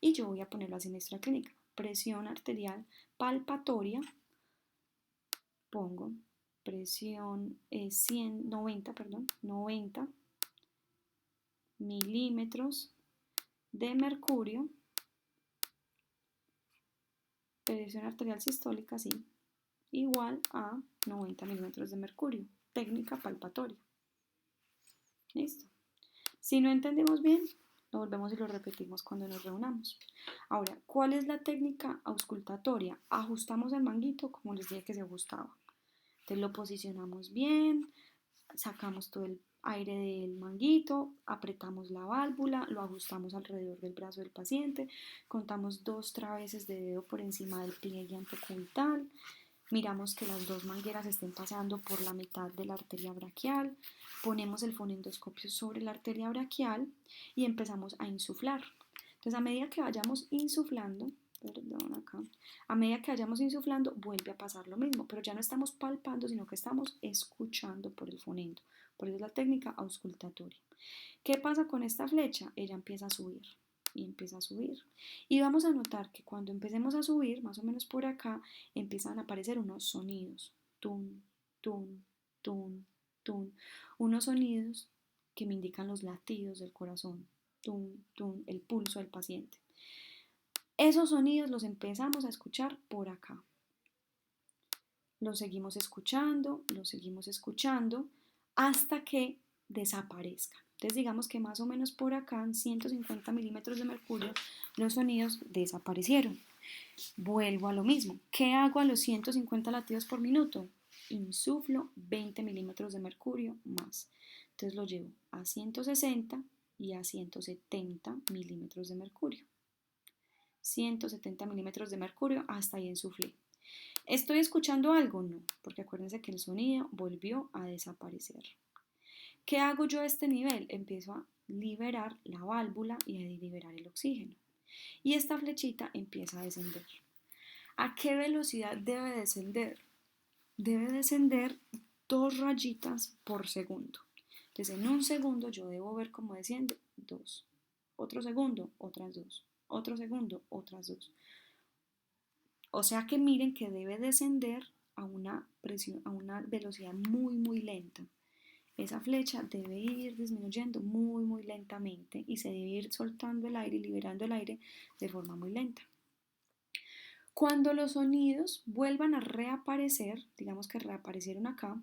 S1: Y yo voy a ponerlo así en nuestra clínica. Presión arterial palpatoria, pongo presión 90 milímetros de mercurio, presión arterial sistólica, sí, igual a 90 milímetros de mercurio, técnica palpatoria. ¿Listo? Si no entendemos bien, lo volvemos y lo repetimos cuando nos reunamos. Ahora, ¿cuál es la técnica auscultatoria? Ajustamos el manguito como les dije que se ajustaba. Entonces lo posicionamos bien, sacamos todo el aire del manguito, apretamos la válvula, lo ajustamos alrededor del brazo del paciente, contamos 2 traveses de dedo por encima del pliegue antecubital, miramos que las 2 mangueras estén pasando por la mitad de la arteria braquial, ponemos el fonendoscopio sobre la arteria braquial y empezamos a insuflar. Entonces, a medida que vayamos insuflando, vuelve a pasar lo mismo, pero ya no estamos palpando, sino que estamos escuchando por el fonendo. Por eso es la técnica auscultatoria. ¿Qué pasa con esta flecha? Ella empieza a subir y empieza a subir. Y vamos a notar que cuando empecemos a subir, más o menos por acá, empiezan a aparecer unos sonidos. Tum, tum, tum, tum. Unos sonidos que me indican los latidos del corazón. Tum, tum, el pulso del paciente. Esos sonidos los empezamos a escuchar por acá. Los seguimos escuchando hasta que desaparezca. Entonces digamos que más o menos por acá, en 150 milímetros de mercurio, los sonidos desaparecieron. Vuelvo a lo mismo. ¿Qué hago a los 150 latidos por minuto? Insuflo 20 milímetros de mercurio más. Entonces lo llevo a 160 y a 170 milímetros de mercurio. 170 milímetros de mercurio, hasta ahí insuflé. ¿Estoy escuchando algo? No, porque acuérdense que el sonido volvió a desaparecer. ¿Qué hago yo a este nivel? Empiezo a liberar la válvula y a liberar el oxígeno. Y esta flechita empieza a descender. ¿A qué velocidad debe descender? Debe descender 2 rayitas por segundo. Entonces en un segundo yo debo ver cómo desciende 2. Otro segundo, otras 2. Otro segundo, otras 2. O sea que miren que debe descender a una velocidad muy lenta. Esa flecha debe ir disminuyendo muy lentamente y se debe ir soltando el aire y liberando el aire de forma muy lenta. Cuando los sonidos vuelvan a reaparecer, digamos que reaparecieron acá,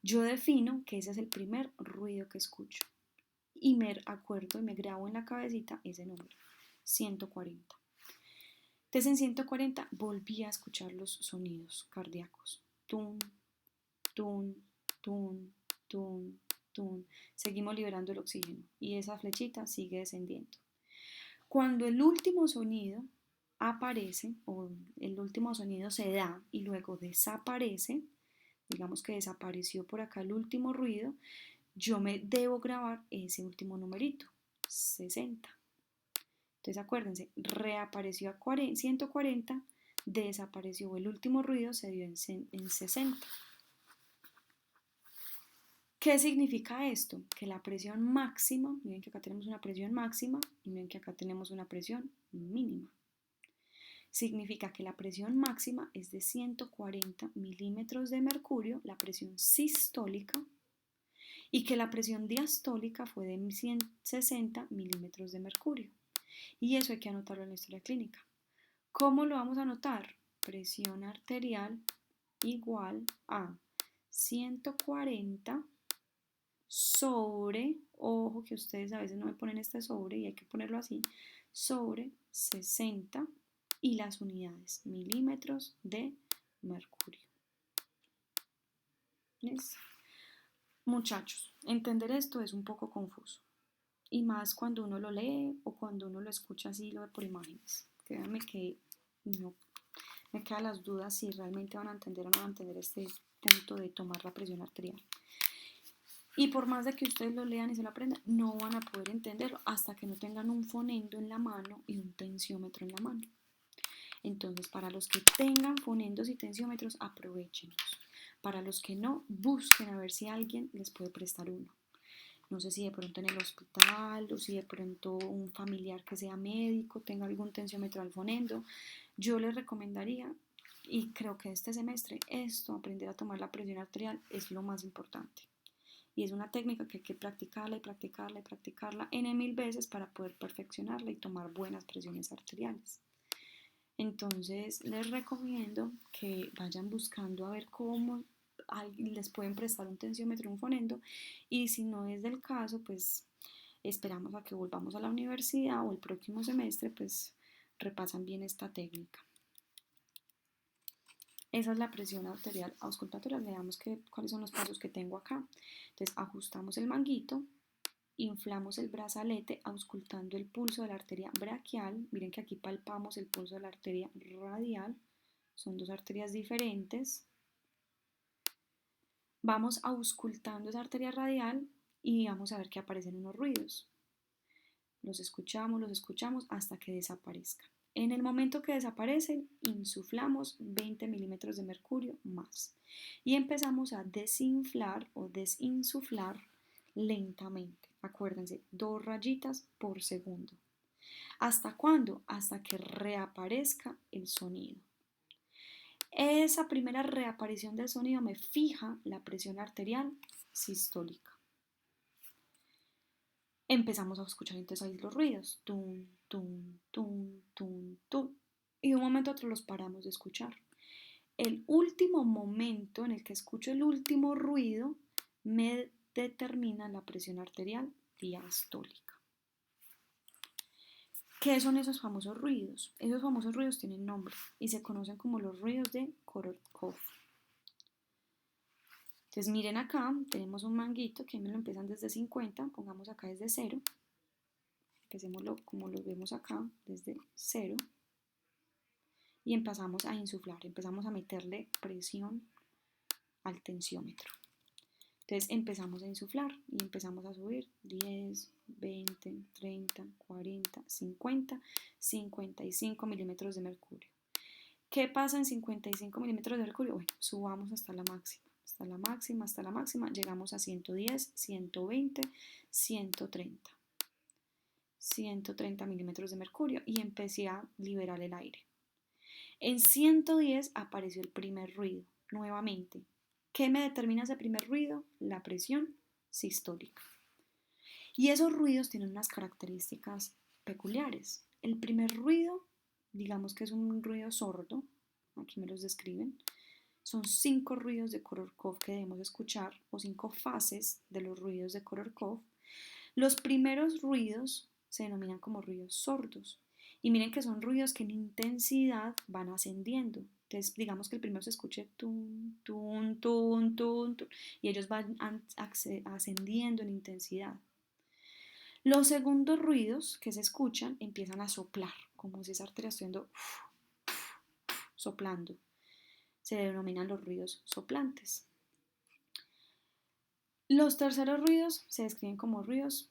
S1: yo defino que ese es el primer ruido que escucho y me acuerdo y me grabo en la cabecita ese número, 140. Entonces en 140 volví a escuchar los sonidos cardíacos. Tum, tum, tum, tum, tum. Seguimos liberando el oxígeno y esa flechita sigue descendiendo. Cuando el último sonido aparece o el último sonido se da y luego desaparece, digamos que desapareció por acá el último ruido, yo me debo grabar ese último numerito, 60. Entonces acuérdense, reapareció a 140, desapareció el último ruido, se dio en 60. ¿Qué significa esto? Que la presión máxima, miren que acá tenemos una presión máxima y miren que acá tenemos una presión mínima. Significa que la presión máxima es de 140 milímetros de mercurio, la presión sistólica, y que la presión diastólica fue de 160 milímetros de mercurio. Y eso hay que anotarlo en la historia clínica. ¿Cómo lo vamos a anotar? Presión arterial igual a 140 sobre, ojo que ustedes a veces no me ponen este sobre y hay que ponerlo así, sobre 60 y las unidades, milímetros de mercurio. ¿Listo? Muchachos, entender esto es un poco confuso y más cuando uno lo lee o cuando uno lo escucha así, lo ve por imágenes. Créanme que no me quedan las dudas si realmente van a entender o no van a entender este punto de tomar la presión arterial. Y por más de que ustedes lo lean y se lo aprendan, no van a poder entenderlo hasta que no tengan un fonendo en la mano y un tensiómetro en la mano. Entonces, para los que tengan fonendos y tensiómetros, aprovechenlos. Para los que no, busquen a ver si alguien les puede prestar uno. No sé si de pronto en el hospital o si de pronto un familiar que sea médico tenga algún tensiómetro al fonendo. Yo les recomendaría, y creo que este semestre, aprender a tomar la presión arterial es lo más importante. Y es una técnica que hay que practicarla y practicarla y practicarla N mil veces para poder perfeccionarla y tomar buenas presiones arteriales. Entonces les recomiendo que vayan buscando a ver cómo les pueden prestar un tensiómetro, un fonendo, y si no es del caso, pues esperamos a que volvamos a la universidad o el próximo semestre, pues repasan bien esta técnica. Esa es la presión arterial auscultatoria. Veamos cuáles son los pasos que tengo acá. Entonces ajustamos el manguito, inflamos el brazalete auscultando el pulso de la arteria braquial. Miren que aquí palpamos el pulso de la arteria radial. Son dos arterias diferentes. Vamos auscultando esa arteria radial y vamos a ver que aparecen unos ruidos. Los escuchamos hasta que desaparezcan. En el momento que desaparecen, insuflamos 20 milímetros de mercurio más y empezamos a desinflar o desinsuflar lentamente. Acuérdense, 2 rayitas por segundo. ¿Hasta cuándo? Hasta que reaparezca el sonido. Esa primera reaparición del sonido me fija la presión arterial sistólica. Empezamos a escuchar entonces ahí los ruidos, tum, tum, tum, tum, tum, y de un momento a otro los paramos de escuchar. El último momento en el que escucho el último ruido me determina la presión arterial diastólica. ¿Qué son esos famosos ruidos? Esos famosos ruidos tienen nombre y se conocen como los ruidos de Korolkov. Entonces miren acá, tenemos un manguito que me lo empiezan desde 50, pongamos acá desde 0. Empecémoslo como lo vemos acá, desde 0. Y empezamos a insuflar, empezamos a meterle presión al tensiómetro. Entonces empezamos a insuflar y empezamos a subir 10, 20, 30, 40, 50, 55 milímetros de mercurio. ¿Qué pasa en 55 milímetros de mercurio? Bueno, subamos hasta la máxima. Hasta la máxima, llegamos a 110, 120, 130. 130 milímetros de mercurio y empecé a liberar el aire. En 110 apareció el primer ruido, nuevamente. ¿Qué me determina ese primer ruido? La presión sistólica. Y esos ruidos tienen unas características peculiares. El primer ruido, digamos que es un ruido sordo, aquí me los describen. Son 5 ruidos de Korolkov que debemos escuchar, o 5 fases de los ruidos de Korolkov. Los primeros ruidos se denominan como ruidos sordos. Y miren que son ruidos que en intensidad van ascendiendo. Entonces, digamos que el primero se escuche tun, tun, tun, tun, tun, y ellos van ascendiendo en intensidad. Los segundos ruidos que se escuchan empiezan a soplar, como si esa arteria estuviera soplando. Se denominan los ruidos soplantes. Los terceros ruidos se describen como ruidos,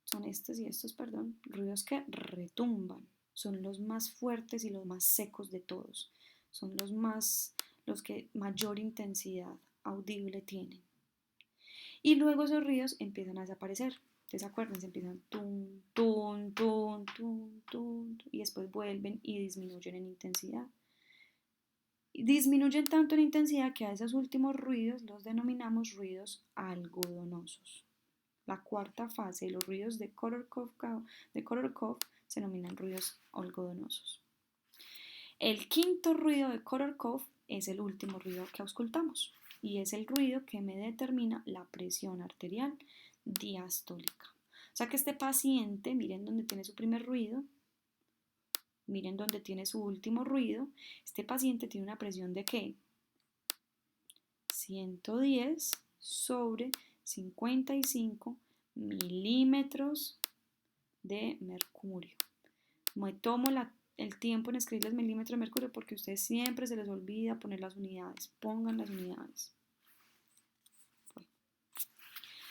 S1: son estos y estos, perdón, ruidos que retumban. Son los más fuertes y los más secos de todos. Son los que mayor intensidad audible tienen. Y luego esos ruidos empiezan a desaparecer. Entonces acuérdense, empiezan tun, tun, tun, tun, tun, y después vuelven y disminuyen en intensidad. Disminuyen tanto en intensidad que a esos últimos ruidos los denominamos ruidos algodonosos. La cuarta fase de los ruidos de Korotkov se denominan ruidos algodonosos. El quinto ruido de Korotkov es el último ruido que auscultamos y es el ruido que me determina la presión arterial diastólica. O sea que este paciente, miren dónde tiene su primer ruido, miren dónde tiene su último ruido. Este paciente tiene una presión de ¿qué? 110 sobre 55 milímetros de mercurio. Me tomo el tiempo en escribirles milímetros de mercurio porque a ustedes siempre se les olvida poner las unidades. Pongan las unidades.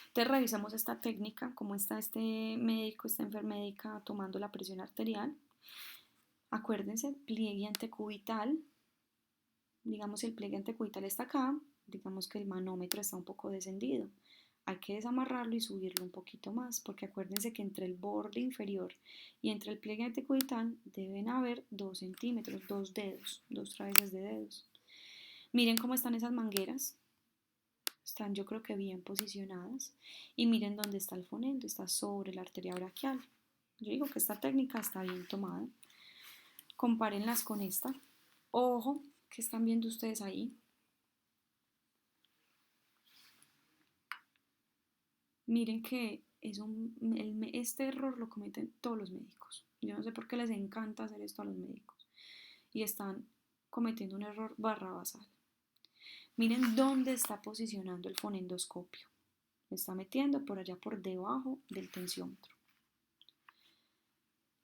S1: Entonces revisamos esta técnica, cómo está este médico, esta enfermédica tomando la presión arterial. Acuérdense, pliegue antecubital. Digamos, si el pliegue antecubital está acá, digamos que el manómetro está un poco descendido. Hay que desamarrarlo y subirlo un poquito más, porque acuérdense que entre el borde inferior y entre el pliegue antecubital deben haber 2 centímetros, 2 dedos, 2 cabezas de dedos. Miren cómo están esas mangueras. Están yo creo que bien posicionadas. Y miren dónde está el fonendo, está sobre la arteria braquial. Yo digo que esta técnica está bien tomada. Compárenlas con esta. Ojo, ¿qué están viendo ustedes ahí? Miren que este error lo cometen todos los médicos. Yo no sé por qué les encanta hacer esto a los médicos. Y están cometiendo un error barrabasal. Miren dónde está posicionando el fonendoscopio. Lo está metiendo por allá por debajo del tensiómetro.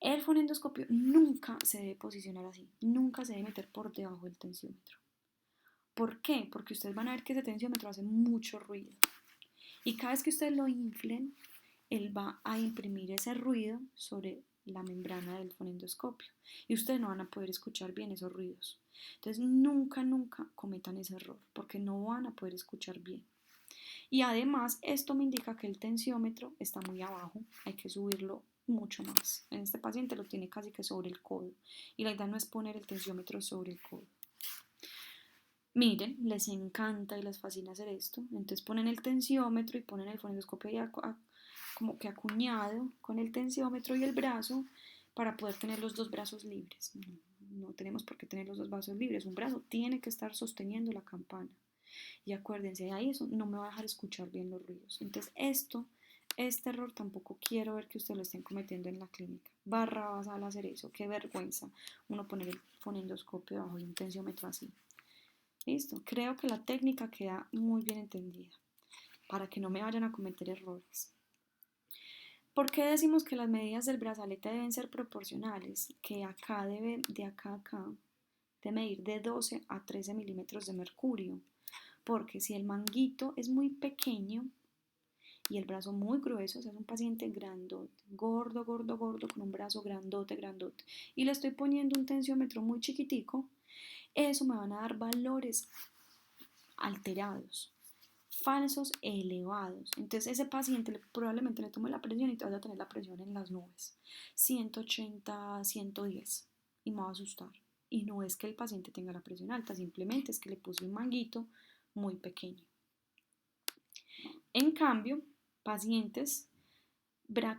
S1: El fonendoscopio nunca se debe posicionar así. Nunca se debe meter por debajo del tensiómetro. ¿Por qué? Porque ustedes van a ver que ese tensiómetro hace mucho ruido. Y cada vez que ustedes lo inflen, él va a imprimir ese ruido sobre la membrana del fonendoscopio y ustedes no van a poder escuchar bien esos ruidos. Entonces nunca cometan ese error porque no van a poder escuchar bien. Y además esto me indica que el tensiómetro está muy abajo, hay que subirlo mucho más. En este paciente lo tiene casi que sobre el codo y la idea no es poner el tensiómetro sobre el codo. Miren, les encanta y les fascina hacer esto. Entonces ponen el tensiómetro y ponen el fonendoscopio ahí como que acuñado con el tensiómetro y el brazo para poder tener los dos brazos libres. No tenemos por qué tener los dos brazos libres. Un brazo tiene que estar sosteniendo la campana. Y acuérdense, ahí eso no me va a dejar escuchar bien los ruidos. Entonces este error tampoco quiero ver que ustedes lo estén cometiendo en la clínica. Barrabasal hacer eso, qué vergüenza uno poner el fonendoscopio debajo de un tensiómetro así. Listo, creo que la técnica queda muy bien entendida para que no me vayan a cometer errores. ¿Por qué decimos que las medidas del brazalete deben ser proporcionales? Que acá debe, de acá a acá, de medir de 12 a 13 milímetros de mercurio. Porque si el manguito es muy pequeño y el brazo muy grueso, o sea, es un paciente grandote, gordo, con un brazo grandote, y le estoy poniendo un tensiómetro muy chiquitico, eso me van a dar valores alterados, falsos e elevados. Entonces ese paciente probablemente le tome la presión y te vas a tener la presión en las nubes, 180, 110, y me va a asustar. Y no es que el paciente tenga la presión alta, simplemente es que le puse un manguito muy pequeño. En cambio, pacientes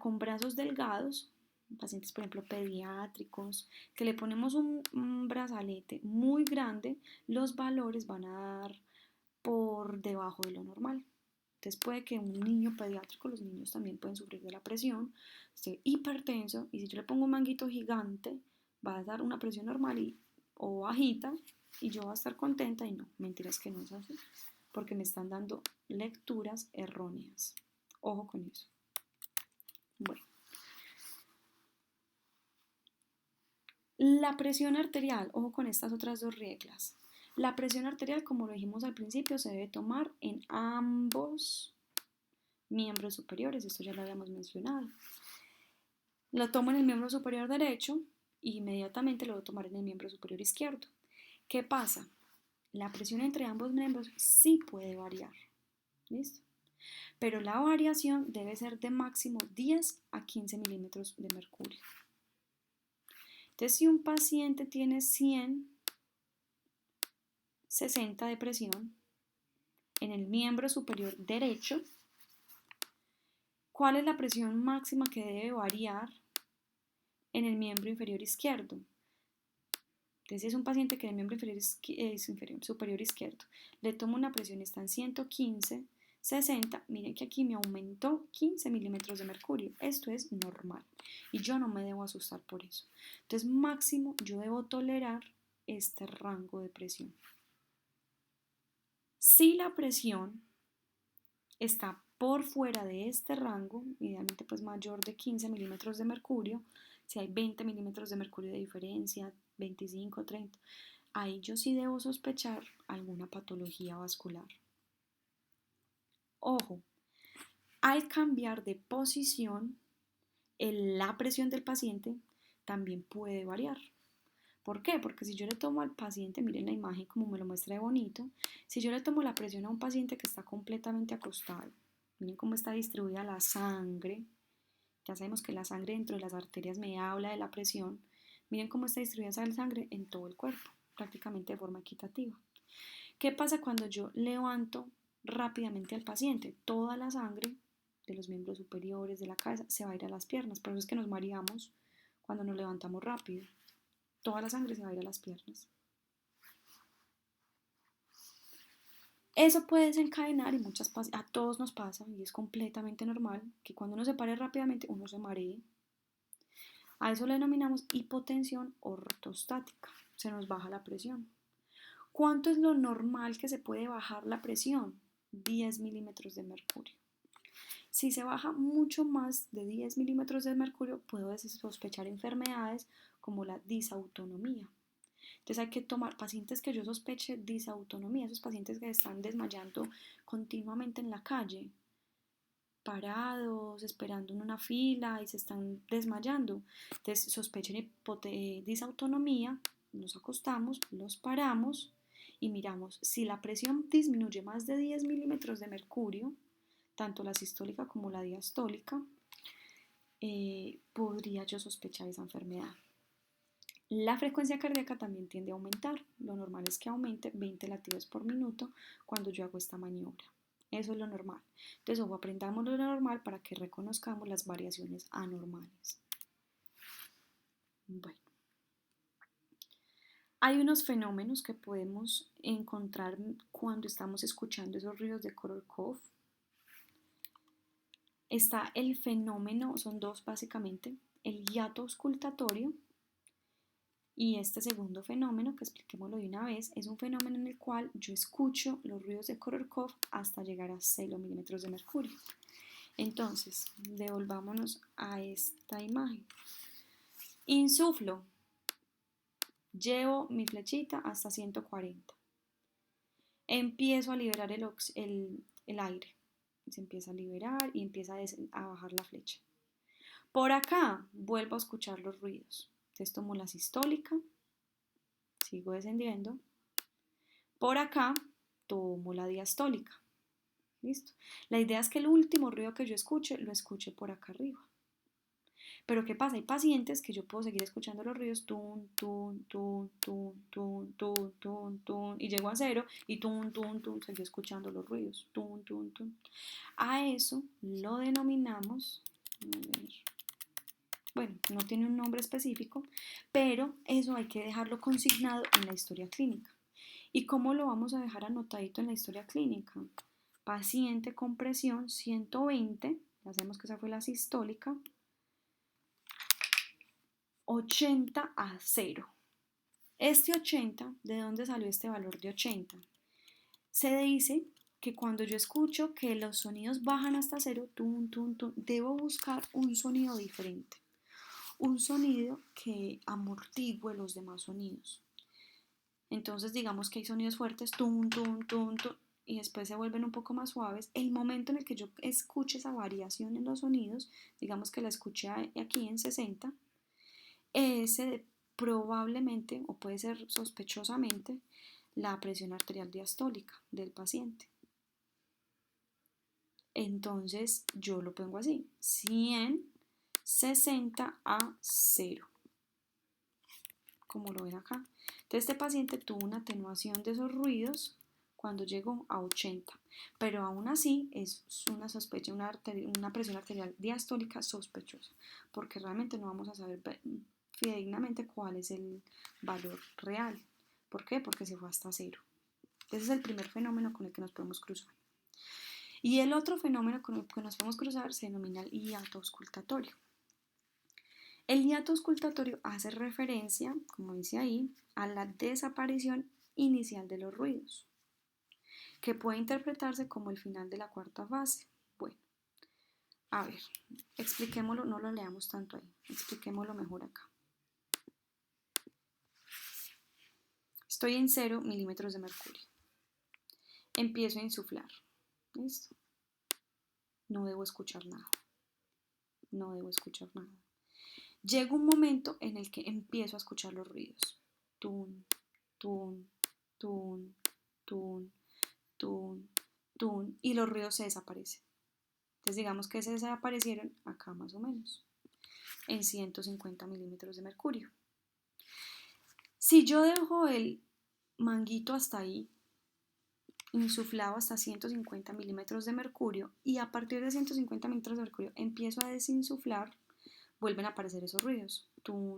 S1: con brazos delgados, pacientes por ejemplo pediátricos, que le ponemos un brazalete muy grande, los valores van a dar por debajo de lo normal. Entonces puede que un niño pediátrico, los niños también pueden sufrir de la presión, esté hipertenso y si yo le pongo un manguito gigante va a dar una presión normal o bajita y yo voy a estar contenta y no, mentiras que no es así, porque me están dando lecturas erróneas. Ojo con eso. Bueno, La presión arterial, ojo con estas otras dos reglas. La presión arterial, como lo dijimos al principio, se debe tomar en ambos miembros superiores, esto ya lo habíamos mencionado. Lo tomo en el miembro superior derecho y inmediatamente lo voy a tomar en el miembro superior izquierdo. ¿Qué pasa? La presión entre ambos miembros sí puede variar, ¿listo? Pero la variación debe ser de máximo 10 a 15 milímetros de mercurio. Entonces, si un paciente tiene 160 de presión en el miembro superior derecho, ¿cuál es la presión máxima que debe variar en el miembro inferior izquierdo? Entonces, si es un paciente que en el miembro superior izquierdo le tomo una presión, está en 115, 60, miren que aquí me aumentó 15 milímetros de mercurio. Esto es normal y yo no me debo asustar por eso. Entonces, máximo yo debo tolerar este rango de presión. Si la presión está por fuera de este rango, idealmente pues mayor de 15 milímetros de mercurio, si hay 20 milímetros de mercurio de diferencia, 25, 30, ahí yo sí debo sospechar alguna patología vascular. Ojo, al cambiar de posición, la presión del paciente también puede variar. ¿Por qué? Porque si yo le tomo al paciente, miren la imagen como me lo muestra de bonito, si yo le tomo la presión a un paciente que está completamente acostado, miren cómo está distribuida la sangre, ya sabemos que la sangre dentro de las arterias me habla de la presión, miren cómo está distribuida esa sangre en todo el cuerpo, prácticamente de forma equitativa. ¿Qué pasa cuando yo levanto rápidamente al paciente? Toda la sangre de los miembros superiores de la cabeza se va a ir a las piernas, por eso es que nos mareamos cuando nos levantamos rápido. Toda la sangre se va a ir a las piernas. Eso puede desencadenar, y a todos nos pasa, y es completamente normal, que cuando uno se pare rápidamente, uno se maree. A eso le denominamos hipotensión ortostática, se nos baja la presión. ¿Cuánto es lo normal que se puede bajar la presión? 10 milímetros de mercurio. Si se baja mucho más de 10 milímetros de mercurio, puedo sospechar enfermedades como la disautonomía. Entonces hay que tomar pacientes que yo sospeche disautonomía, esos pacientes que están desmayando continuamente en la calle, parados, esperando en una fila y se están desmayando. Entonces sospechen disautonomía, nos acostamos, los paramos y miramos si la presión disminuye más de 10 milímetros de mercurio, tanto la sistólica como la diastólica, podría yo sospechar esa enfermedad. La frecuencia cardíaca también tiende a aumentar. Lo normal es que aumente 20 latidos por minuto cuando yo hago esta maniobra. Eso es lo normal. Entonces, ojo, aprendamos lo normal para que reconozcamos las variaciones anormales. Bueno, hay unos fenómenos que podemos encontrar cuando estamos escuchando esos ruidos de Korolkov. Está el fenómeno, son dos básicamente, el hiato auscultatorio. Y este segundo fenómeno, que expliquémoslo de una vez, es un fenómeno en el cual yo escucho los ruidos de Korolkov hasta llegar a 0 milímetros de mercurio. Entonces, devolvámonos a esta imagen. Insuflo, llevo mi flechita hasta 140. Empiezo a liberar el aire. Se empieza a liberar y empieza a bajar la flecha. Por acá vuelvo a escuchar los ruidos. Entonces tomo la sistólica, sigo descendiendo. Por acá tomo la diastólica. ¿Listo? La idea es que el último ruido que yo escuche, lo escuche por acá arriba. Pero ¿qué pasa? Hay pacientes que yo puedo seguir escuchando los ruidos tun, tun, tun, tun, tun, tun, tun, tun, y llego a 0 y tun, tun, tun, seguir escuchando los ruidos tun, tun, tun. A eso lo denominamos, bueno, no tiene un nombre específico, pero eso hay que dejarlo consignado en la historia clínica. ¿Y cómo lo vamos a dejar anotadito en la historia clínica? Paciente con presión 120, ya sabemos que esa fue la sistólica, 80 a 0. Este 80, ¿de dónde salió este valor de 80? Se dice que cuando yo escucho que los sonidos bajan hasta 0, tum, tum, tum, debo buscar un sonido diferente. un sonido que amortigüe los demás sonidos. Entonces digamos que hay sonidos fuertes, tum, tum, tum, tum, y después se vuelven un poco más suaves. El momento en el que yo escuche esa variación en los sonidos, digamos que la escuché aquí en 60, ese probablemente o puede ser sospechosamente la presión arterial diastólica del paciente. Entonces yo lo pongo así, 100, 60 a 0, como lo ven acá. Entonces este paciente tuvo una atenuación de esos ruidos cuando llegó a 80, pero aún así es una sospecha, una presión arterial diastólica sospechosa, porque realmente no vamos a saber fidedignamente cuál es el valor real. ¿Por qué? Porque se fue hasta 0. Ese es el primer fenómeno con el que nos podemos cruzar. Y el otro fenómeno con el que nos podemos cruzar se denomina el hiato auscultatorio. El hiato auscultatorio hace referencia, como dice ahí, a la desaparición inicial de los ruidos, que puede interpretarse como el final de la cuarta fase. Bueno, a ver, expliquémoslo, no lo leamos tanto ahí, expliquémoslo mejor acá. Estoy en 0 milímetros de mercurio. Empiezo a insuflar. ¿Listo? No debo escuchar nada. No debo escuchar nada. Llega un momento en el que empiezo a escuchar los ruidos. Tun, tun, tun, tun, tun, tun, y los ruidos se desaparecen. Entonces digamos que se desaparecieron acá más o menos, en 150 milímetros de mercurio. Si yo dejo el manguito hasta ahí, insuflado hasta 150 milímetros de mercurio, y a partir de 150 milímetros de mercurio empiezo a desinsuflar, vuelven a aparecer esos ruidos. Tun,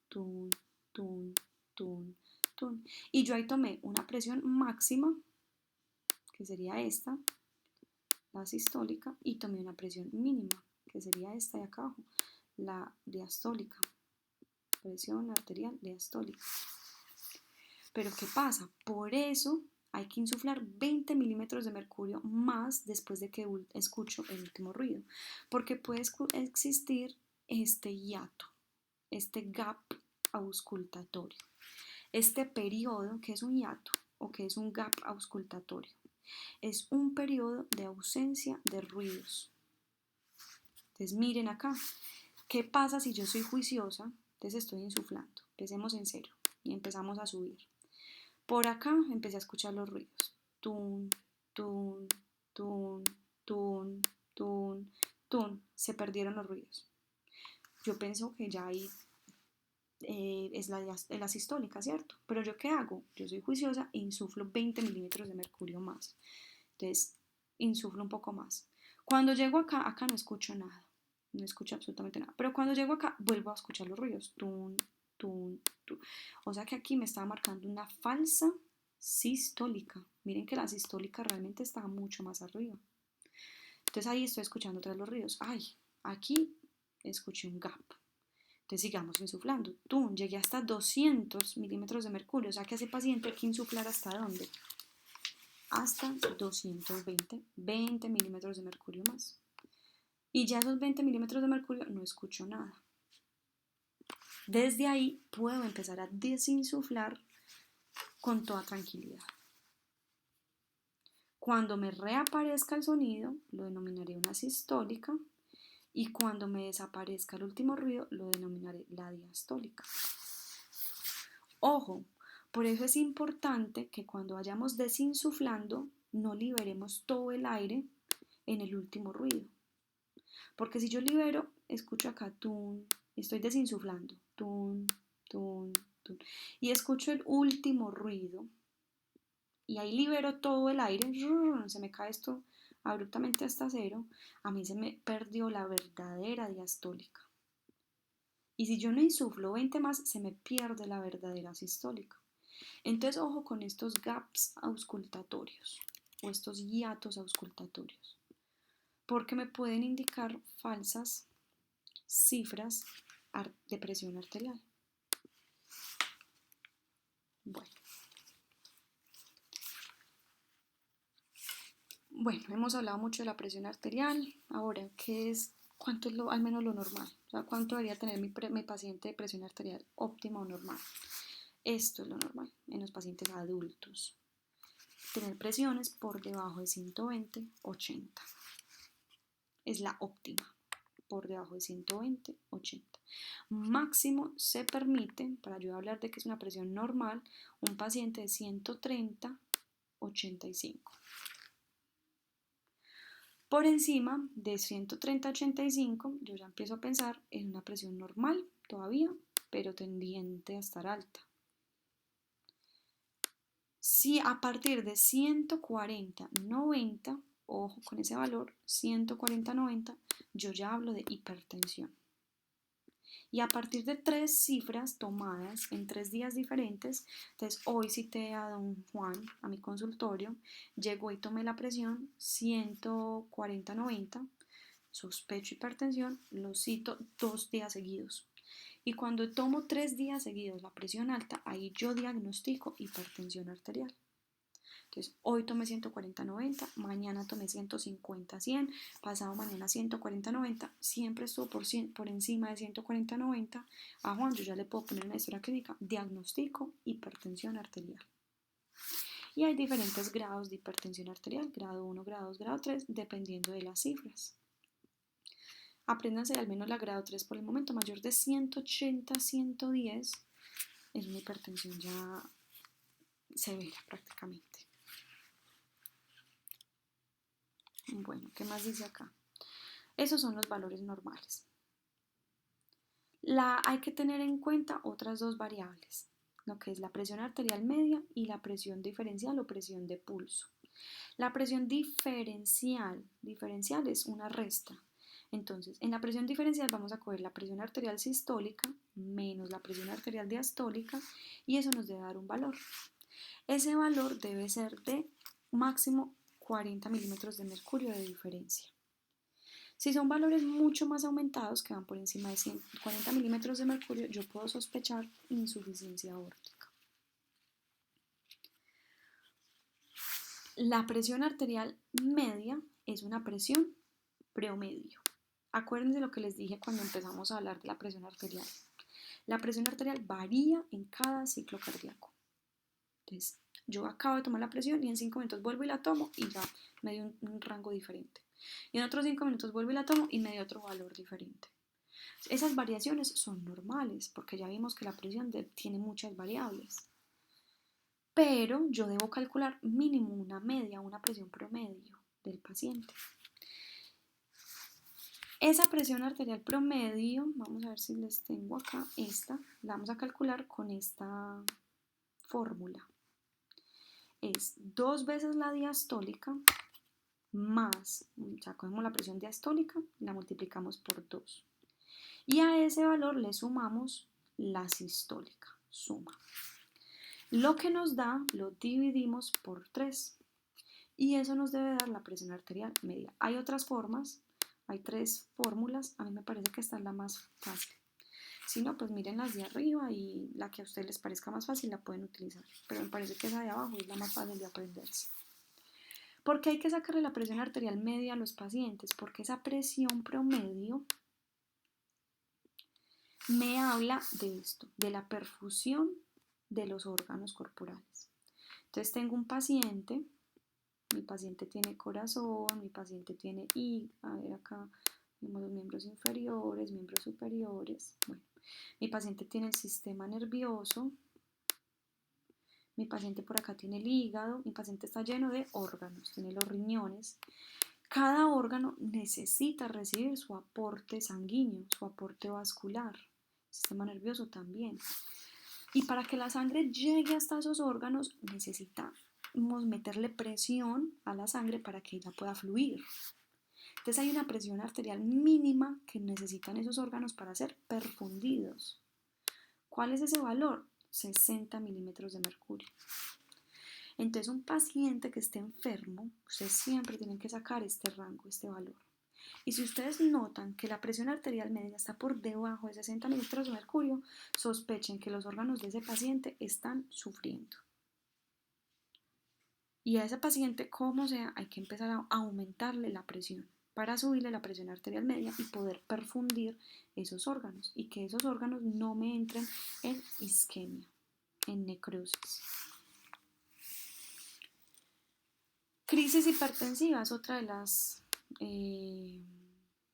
S1: tun, tun, tun, tun. Y yo ahí tomé una presión máxima, que sería esta, la sistólica, y tomé una presión mínima, que sería esta de acá abajo, la diastólica. Presión arterial diastólica. Pero ¿qué pasa? Por eso hay que insuflar 20 milímetros de mercurio más después de que escucho el último ruido, porque puede existir este hiato, este gap auscultatorio, este periodo que es un hiato o que es un gap auscultatorio. Es un periodo de ausencia de ruidos. Entonces miren acá, ¿qué pasa si yo soy juiciosa? Entonces estoy insuflando, empecemos en 0 y empezamos a subir. Por acá empecé a escuchar los ruidos. Tun, tun, tun, tun, tun, tun. Se perdieron los ruidos. Yo pienso que ya ahí es la sistólica, ¿cierto? Pero ¿yo qué hago? Yo soy juiciosa e insuflo 20 milímetros de mercurio más. Entonces, insuflo un poco más. Cuando llego acá no escucho nada. No escucho absolutamente nada. Pero cuando llego acá, vuelvo a escuchar los ruidos. Tun, tun, tun. O sea que aquí me estaba marcando una falsa sistólica. Miren que la sistólica realmente estaba mucho más arriba. Entonces ahí estoy escuchando otra vez los ruidos. Ay, aquí escuché un gap. Entonces sigamos insuflando. Tun, llegué hasta 200 milímetros de mercurio. O sea que ese paciente hay que insuflar hasta dónde? Hasta 20 milímetros de mercurio más. Y ya esos 20 milímetros de mercurio no escucho nada. Desde ahí puedo empezar a desinsuflar con toda tranquilidad. Cuando me reaparezca el sonido, lo denominaré una sistólica, y cuando me desaparezca el último ruido, lo denominaré la diastólica. Ojo, por eso es importante que cuando vayamos desinsuflando, no liberemos todo el aire en el último ruido. Porque si yo libero, escucho acá tun, estoy desinsuflando, tun, tun, tun, y escucho el último ruido, y ahí libero todo el aire, se me cae esto abruptamente hasta 0, a mí se me perdió la verdadera diastólica. Y si yo no insuflo 20 más, se me pierde la verdadera sistólica. Entonces, ojo con estos gaps auscultatorios o estos hiatos auscultatorios, porque me pueden indicar falsas cifras de presión arterial. Bueno, hemos hablado mucho de la presión arterial. Ahora, ¿Cuánto es al menos lo normal? O sea, ¿cuánto debería tener mi paciente de presión arterial óptima o normal? Esto es lo normal en los pacientes adultos. Tener presiones por debajo de 120/80. Es la óptima. Por debajo de 120/80. Máximo se permite, para yo hablar de que es una presión normal, un paciente de 130/85. Por encima de 130/85, yo ya empiezo a pensar en una presión normal todavía, pero tendiente a estar alta. Si a partir de 140/90, ojo con ese valor, 140/90, yo ya hablo de hipertensión. Y a partir de 3 cifras tomadas en 3 días diferentes, entonces hoy cité a don Juan a mi consultorio, llegó y tomé la presión 140/90, sospecho hipertensión, lo cito 2 días seguidos. Y cuando tomo 3 días seguidos la presión alta, ahí yo diagnostico hipertensión arterial. Entonces, hoy tomé 140/90, mañana tomé 150/100, pasado mañana 140/90, siempre estuvo por encima de 140/90. A Juan yo ya le puedo poner una historia clínica, diagnostico hipertensión arterial. Y hay diferentes grados de hipertensión arterial, grado 1, grado 2, grado 3, dependiendo de las cifras. Apréndanse al menos la grado 3 por el momento, mayor de 180/110 es una hipertensión ya severa prácticamente. Bueno, ¿qué más dice acá? Esos son los valores normales. Hay que tener en cuenta otras dos variables, lo que es la presión arterial media y la presión diferencial o presión de pulso. La presión diferencial es una resta. Entonces, en la presión diferencial vamos a coger la presión arterial sistólica menos la presión arterial diastólica y eso nos debe dar un valor. Ese valor debe ser de máximo 40 milímetros de mercurio de diferencia. Si son valores mucho más aumentados, que van por encima de 140 milímetros de mercurio, yo puedo sospechar insuficiencia aórtica. La presión arterial media es una presión promedio. Acuérdense lo que les dije cuando empezamos a hablar de la presión arterial. La presión arterial varía en cada ciclo cardíaco. Entonces, yo acabo de tomar la presión y en 5 minutos vuelvo y la tomo y ya me dio un rango diferente. Y en otros 5 minutos vuelvo y la tomo y me dio otro valor diferente. Esas variaciones son normales porque ya vimos que la presión tiene muchas variables. Pero yo debo calcular mínimo una media, una presión promedio del paciente. Esa presión arterial promedio, vamos a ver si les tengo acá, la vamos a calcular con esta fórmula. Es 2 veces la diastólica más, ya cogemos la presión diastólica, la multiplicamos por 2. Y a ese valor le sumamos la sistólica, suma. Lo que nos da lo dividimos por 3 y eso nos debe dar la presión arterial media. Hay otras formas, hay 3 fórmulas, a mí me parece que esta es la más fácil. Si no, pues miren las de arriba y la que a ustedes les parezca más fácil la pueden utilizar. Pero me parece que esa de abajo es la más fácil de aprenderse. ¿Por qué hay que sacarle la presión arterial media a los pacientes? Porque esa presión promedio me habla de esto, de la perfusión de los órganos corporales. Entonces tengo un paciente, mi paciente tiene corazón, mi paciente tiene a ver acá, tenemos los miembros inferiores, miembros superiores. Bueno, mi paciente tiene el sistema nervioso, mi paciente por acá tiene el hígado, mi paciente está lleno de órganos, tiene los riñones. Cada órgano necesita recibir su aporte sanguíneo, su aporte vascular, el sistema nervioso también. Y para que la sangre llegue hasta esos órganos necesitamos meterle presión a la sangre para que ella pueda fluir. Entonces hay una presión arterial mínima que necesitan esos órganos para ser perfundidos. ¿Cuál es ese valor? 60 milímetros de mercurio. Entonces un paciente que esté enfermo, ustedes siempre tienen que sacar este rango, este valor. Y si ustedes notan que la presión arterial media está por debajo de 60 milímetros de mercurio, sospechen que los órganos de ese paciente están sufriendo. Y a ese paciente, como sea, hay que empezar a aumentarle la presión. para subirle la presión arterial media y poder perfundir esos órganos y que esos órganos no me entren en isquemia, en necrosis. Crisis hipertensiva es otra de las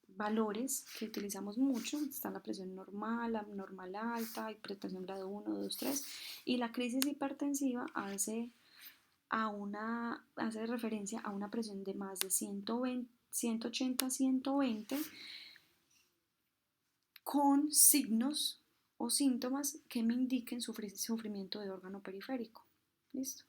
S1: valores que utilizamos mucho. Está la presión normal, abnormal alta, hipertensión grado 1, 2, 3. Y la crisis hipertensiva hace referencia a una presión de más de 120, 180 a 120 con signos o síntomas que me indiquen sufrimiento de órgano periférico. ¿Listo?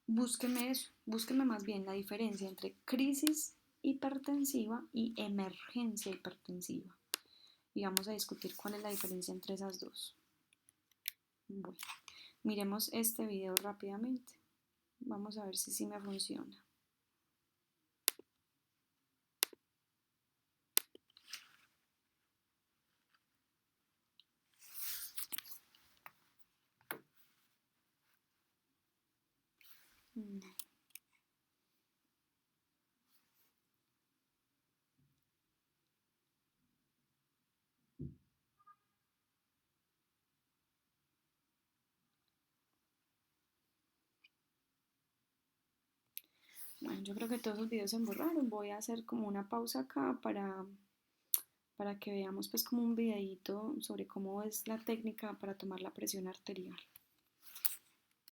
S1: Búsqueme más bien la diferencia entre crisis hipertensiva y emergencia hipertensiva. Y vamos a discutir cuál es la diferencia entre esas dos. Bueno, miremos este video rápidamente. Vamos a ver si sí me funciona. Bueno, yo creo que todos los videos se borraron. Voy a hacer como una pausa acá para que veamos pues como un videito sobre cómo es la técnica para tomar la presión arterial.